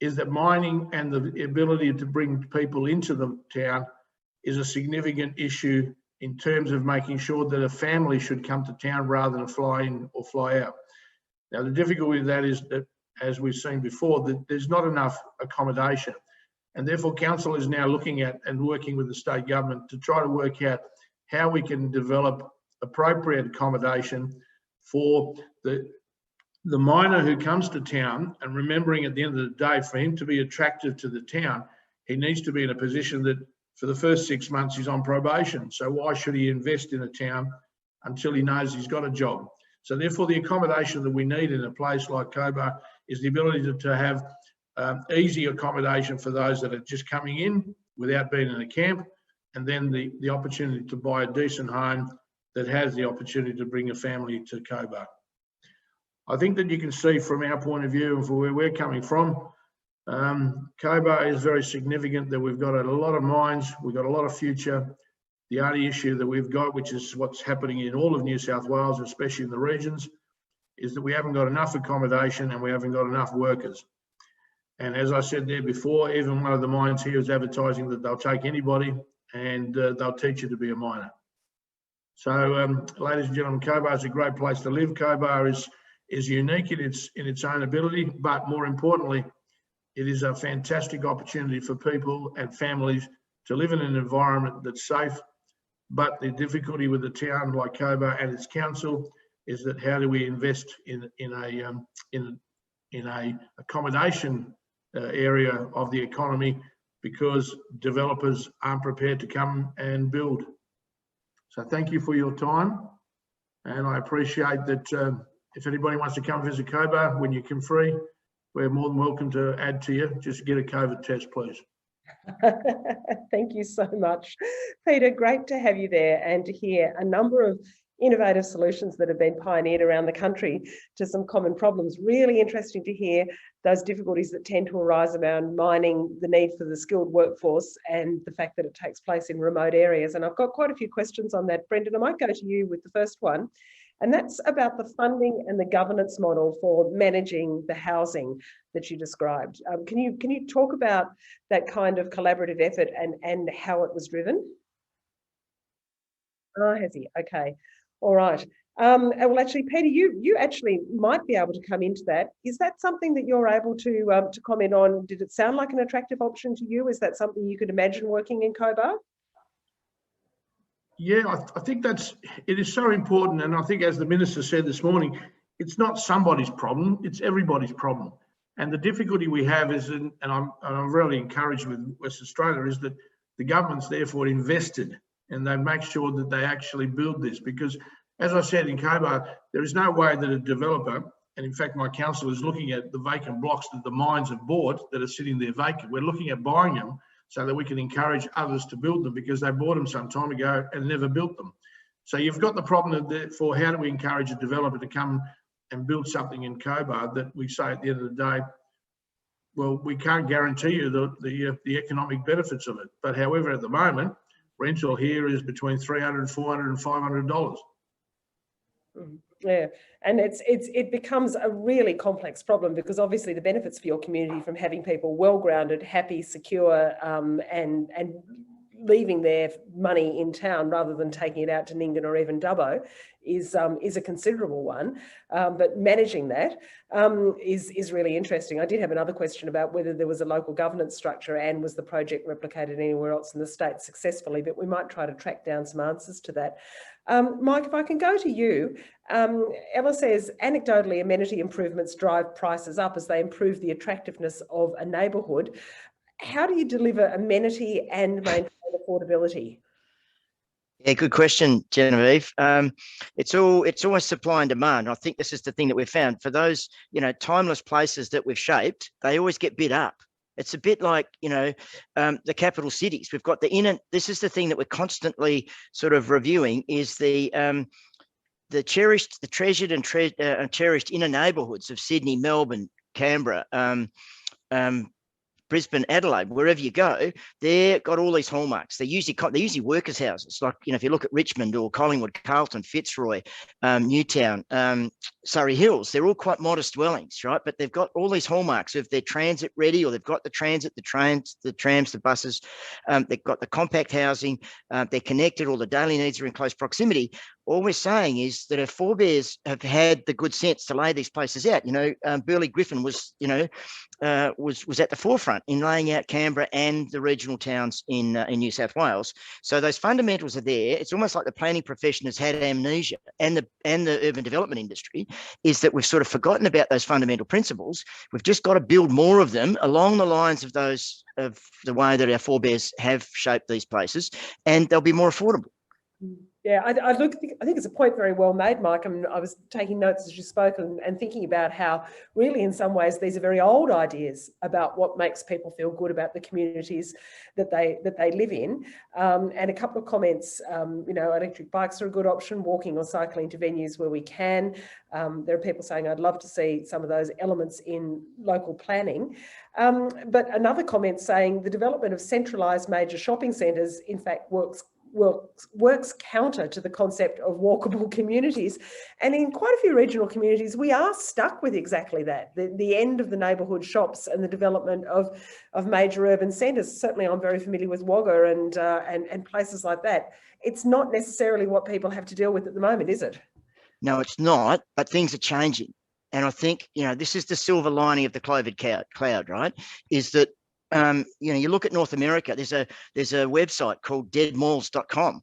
is that mining and the ability to bring people into the town is a significant issue in terms of making sure that a family should come to town rather than fly in or fly out. Now, the difficulty with that is that, as we've seen before, that there's not enough accommodation. And therefore, council is now looking at and working with the state government to try to work out how we can develop appropriate accommodation for the miner who comes to town, and remembering at the end of the day, for him to be attractive to the town, he needs to be in a position that for the first 6 months he's on probation. So why should he invest in a town until he knows he's got a job? So therefore, the accommodation that we need in a place like Cobar is the ability to have easy accommodation for those that are just coming in without being in a camp, and then the opportunity to buy a decent home that has the opportunity to bring a family to Cobar. I think that you can see from our point of view and from where we're coming from, Cobar is very significant, that we've got a lot of mines, we've got a lot of future. The only issue that we've got, which is what's happening in all of New South Wales, especially in the regions, is that we haven't got enough accommodation and we haven't got enough workers. And as I said there before, even one of the mines here is advertising that they'll take anybody and they'll teach you to be a miner. So, ladies and gentlemen, Cobar is a great place to live. Cobar is unique in its own ability, but more importantly, it is a fantastic opportunity for people and families to live in an environment that's safe. But the difficulty with a town like Cobar and its council is that how do we invest in a accommodation area of the economy, because developers aren't prepared to come and build. So thank you for your time, and I appreciate that. If anybody wants to come visit Cobar when you come free, we're more than welcome to add to you. Just get a COVID test, please. Thank you so much, Peter. Great to have you there and to hear a number of innovative solutions that have been pioneered around the country to some common problems. Really interesting to hear those difficulties that tend to arise around mining, the need for the skilled workforce, and the fact that it takes place in remote areas. And I've got quite a few questions on that. Brendan, I might go to you with the first one. And that's about the funding and the governance model for managing the housing that you described. Can you talk about that kind of collaborative effort and how it was driven? Oh, has he? Okay. All right. Well, actually, Peter, you actually might be able to come into that. Is that something that you're able to comment on? Did it sound like an attractive option to you? Is that something you could imagine working in Cobar? Yeah, I think it is so important. And I think, as the Minister said this morning, it's not somebody's problem, it's everybody's problem. And the difficulty we have is, and I'm really encouraged with West Australia, is that the government's therefore invested and they make sure that they actually build this. Because, as I said, in Cobar, there is no way that a developer, and in fact, my council is looking at the vacant blocks that the mines have bought that are sitting there vacant. We're looking at buying them so that we can encourage others to build them, because they bought them some time ago and never built them. So you've got the problem for how do we encourage a developer to come and build something in Cobar that we say at the end of the day, well, we can't guarantee you the economic benefits of it. But however, at the moment, rental here is between $300, $400 and $500. Yeah, and it becomes a really complex problem, because obviously the benefits for your community from having people well grounded, happy, secure, and leaving their money in town rather than taking it out to Nyngan or even Dubbo is a considerable one. But managing that is really interesting. I did have another question about whether there was a local governance structure and was the project replicated anywhere else in the state successfully, but we might try to track down some answers to that. Mike, if I can go to you, Ella says, anecdotally, amenity improvements drive prices up as they improve the attractiveness of a neighbourhood. How do you deliver amenity and maintain affordability? Yeah, good question, Genevieve. It's always supply and demand. I think this is the thing that we've found for those, timeless places that we've shaped. They always get bid up. It's a bit like, the capital cities. We've got the inner. This is the thing that we're constantly sort of reviewing is the cherished, the treasured and cherished inner neighbourhoods of Sydney, Melbourne, Canberra, Brisbane, Adelaide, wherever you go, they've got all these hallmarks. They're usually workers' houses. Like, if you look at Richmond or Collingwood, Carlton, Fitzroy, Newtown, Surrey Hills, they're all quite modest dwellings, right? But they've got all these hallmarks of they're transit ready, or they've got the transit, the trains, the trams, the buses. They've got the compact housing. They're connected. All the daily needs are in close proximity. All we're saying is that our forebears have had the good sense to lay these places out. Burley Griffin was at the forefront in laying out Canberra and the regional towns in New South Wales. So those fundamentals are there. It's almost like the planning profession has had amnesia, and the urban development industry, is that we've sort of forgotten about those fundamental principles. We've just got to build more of them along the lines of those, of the way that our forebears have shaped these places, and they'll be more affordable. Yeah, I think it's a point very well made, Mike. I was taking notes as you spoke and thinking about how really in some ways these are very old ideas about what makes people feel good about the communities that they live in. And a couple of comments, electric bikes are a good option, walking or cycling to venues where we can. There are people saying, I'd love to see some of those elements in local planning. But another comment saying the development of centralised major shopping centres, in fact, works counter to the concept of walkable communities. And in quite a few regional communities, we are stuck with exactly that, the end of the neighbourhood shops and the development of major urban centres. Certainly I'm very familiar with Wagga and places like that. It's not necessarily what people have to deal with at the moment, is it? No, it's not, but things are changing. And I think, this is the silver lining of the COVID cloud, right? Is that you look at North America, there's a website called deadmalls.com.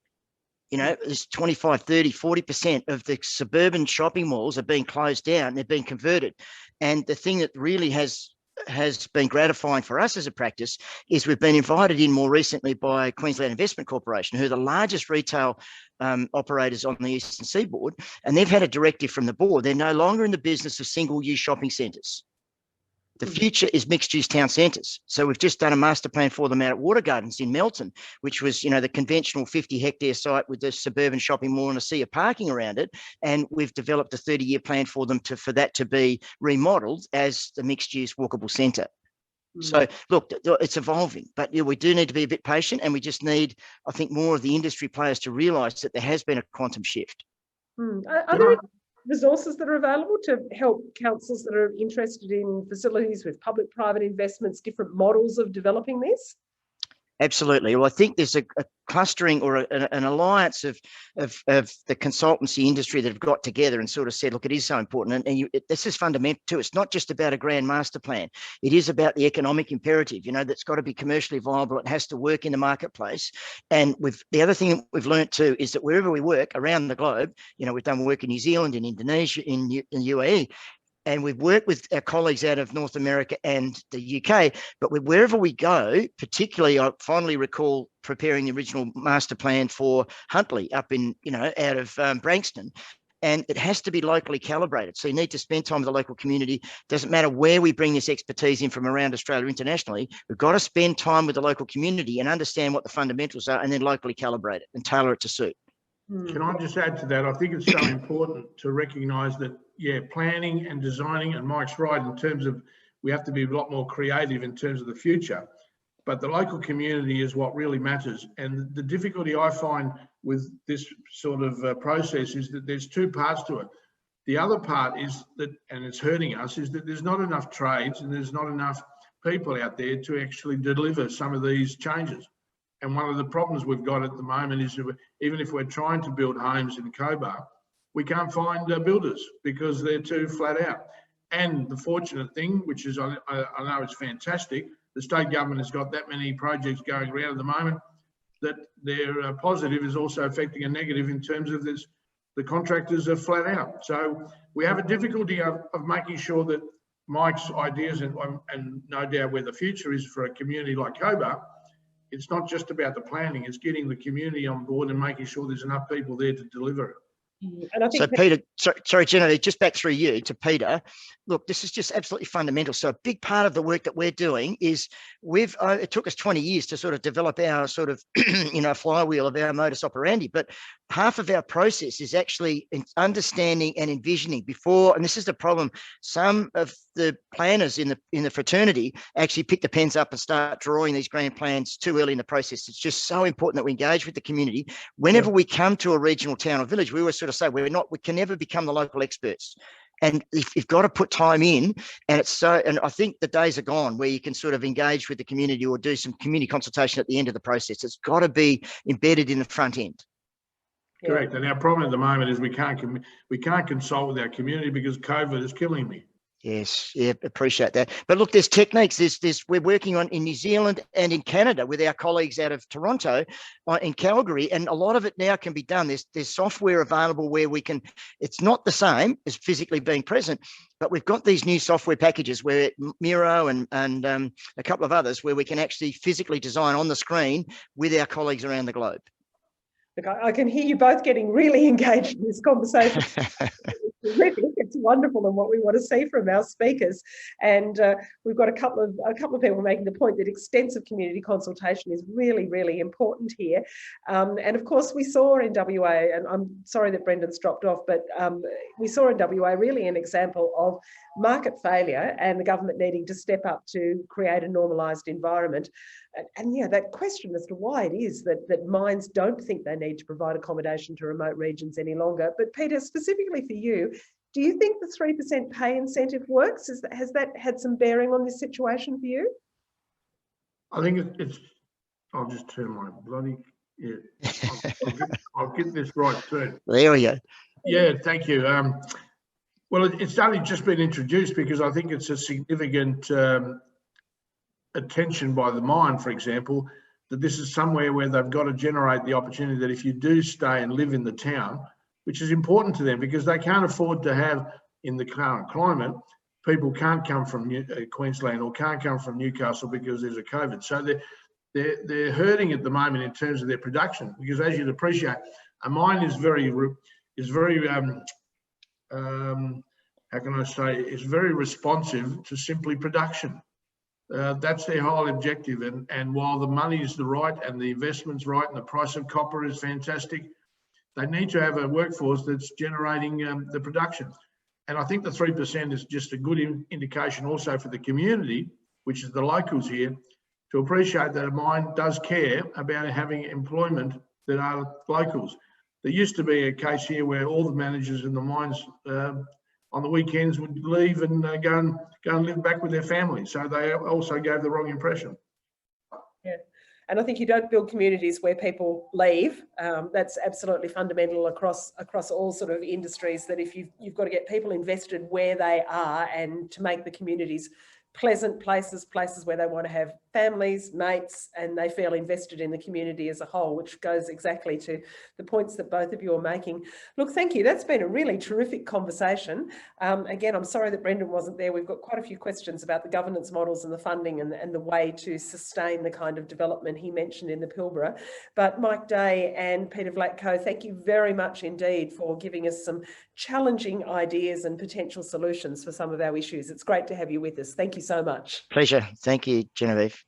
There's 25, 30, 40% of the suburban shopping malls are being closed down. They're being converted. And the thing that really has been gratifying for us as a practice is we've been invited in more recently by Queensland Investment Corporation, who are the largest retail operators on the eastern seaboard. And they've had a directive from the board. They're no longer in the business of single-use shopping centres. The future is mixed-use town centres. So we've just done a master plan for them out at Water Gardens in Melton, which was, the conventional 50-hectare site with the suburban shopping mall and a sea of parking around it. And we've developed a 30-year plan for them for that to be remodelled as the mixed-use walkable centre. So, look, it's evolving, but we do need to be a bit patient, and we just need, I think, more of the industry players to realise that there has been a quantum shift. Are there resources that are available to help councils that are interested in facilities with public-private investments, different models of developing this? Absolutely. Well, I think there's a clustering or an alliance of the consultancy industry that have got together and sort of said, look, it is so important. And this is fundamental too. It's not just about a grand master plan. It is about the economic imperative, that's got to be commercially viable. It has to work in the marketplace. And the other thing that we've learned too is that wherever we work around the globe, we've done work in New Zealand, in Indonesia, in UAE, and we've worked with our colleagues out of North America and the UK, but wherever we go, particularly I finally recall preparing the original master plan for Huntley up in, out of Branxton, and it has to be locally calibrated. So you need to spend time with the local community. Doesn't matter where we bring this expertise in from around Australia internationally, we've got to spend time with the local community and understand what the fundamentals are and then locally calibrate it and tailor it to suit. Can I just add to that? I think it's so important to recognise that, planning and designing, and Mike's right in terms of we have to be a lot more creative in terms of the future, but the local community is what really matters. And the difficulty I find with this sort of process is that there's two parts to it. The other part is that, and it's hurting us, is that there's not enough trades and there's not enough people out there to actually deliver some of these changes. And one of the problems we've got at the moment is that even if we're trying to build homes in Cobar, we can't find builders because they're too flat out. And the fortunate thing, which is, I know it's fantastic, the state government has got that many projects going around at the moment, that their positive is also affecting a negative in terms of this, the contractors are flat out. So we have a difficulty of making sure that Mike's ideas and no doubt where the future is for a community like Cobar, it's not just about the planning, it's getting the community on board and making sure there's enough people there to deliver it. And I think so Peter, sorry, Jenny, just back through you to Peter. Look, this is just absolutely fundamental. So a big part of the work that we're doing is it took us 20 years to sort of develop our sort of, flywheel of our modus operandi, but half of our process is actually understanding and envisioning before, and this is the problem, some of the planners in the fraternity actually pick the pens up and start drawing these grand plans too early in the process. It's just so important that we engage with the community. Whenever we come to a regional town or village, we always sort of say we can never become the local experts. And you've got to put time in, and I think the days are gone where you can sort of engage with the community or do some community consultation at the end of the process. It's got to be embedded in the front end. Correct. And our problem at the moment is we can't consult with our community because COVID is killing me. Yes, yeah, appreciate that. But look, there's techniques. We're working on in New Zealand and in Canada with our colleagues out of Toronto, in Calgary, and a lot of it now can be done. There's software available where we can. It's not the same as physically being present, but we've got these new software packages where Miro and a couple of others where we can actually physically design on the screen with our colleagues around the globe. Look, I can hear you both getting really engaged in this conversation. It's wonderful and what we want to see from our speakers. And we've got a couple of people making the point that extensive community consultation is really, really important here. And of course, we saw in WA, and I'm sorry that Brendan's dropped off, but we saw in WA really an example of market failure and the government needing to step up to create a normalised environment. And yeah, that question as to why it is that mines don't think they need to provide accommodation to remote regions any longer. But Peter, specifically for you, do you think the 3% pay incentive works? Has that had some bearing on this situation for you? I think it's I'll just turn my bloody, I'll get this right too. There we go. Yeah, thank you. Well, it's only just been introduced because I think it's a significant attention by the mine, for example, that this is somewhere where they've got to generate the opportunity that if you do stay and live in the town, which is important to them because they can't afford to have, in the current climate, people can't come from Queensland or can't come from Newcastle because there's a COVID. So they're hurting at the moment in terms of their production because, as you'd appreciate, a mine is very how can I say, is very responsive to simply production. That's their whole objective. And while the money is the right and the investment's right and the price of copper is fantastic, they need to have a workforce that's generating the production. And I think the 3% is just a good indication also for the community, which is the locals here, to appreciate that a mine does care about having employment that are locals. There used to be a case here where all the managers in the mines on the weekends would leave and go and live back with their families. So they also gave the wrong impression. Yeah. And I think you don't build communities where people leave. That's absolutely fundamental across all sort of industries, that if you've got to get people invested where they are and to make the communities pleasant places where they want to have families, mates, and they feel invested in the community as a whole, which goes exactly to the points that both of you are making. Look, thank you. That's been a really terrific conversation. Again, I'm sorry that Brendan wasn't there. We've got quite a few questions about the governance models and the funding and the way to sustain the kind of development he mentioned in the Pilbara. But Mike Day and Peter Vlatko, thank you very much indeed for giving us some challenging ideas and potential solutions for some of our issues. It's great to have you with us. Thank you so much. Pleasure. Thank you, Genevieve.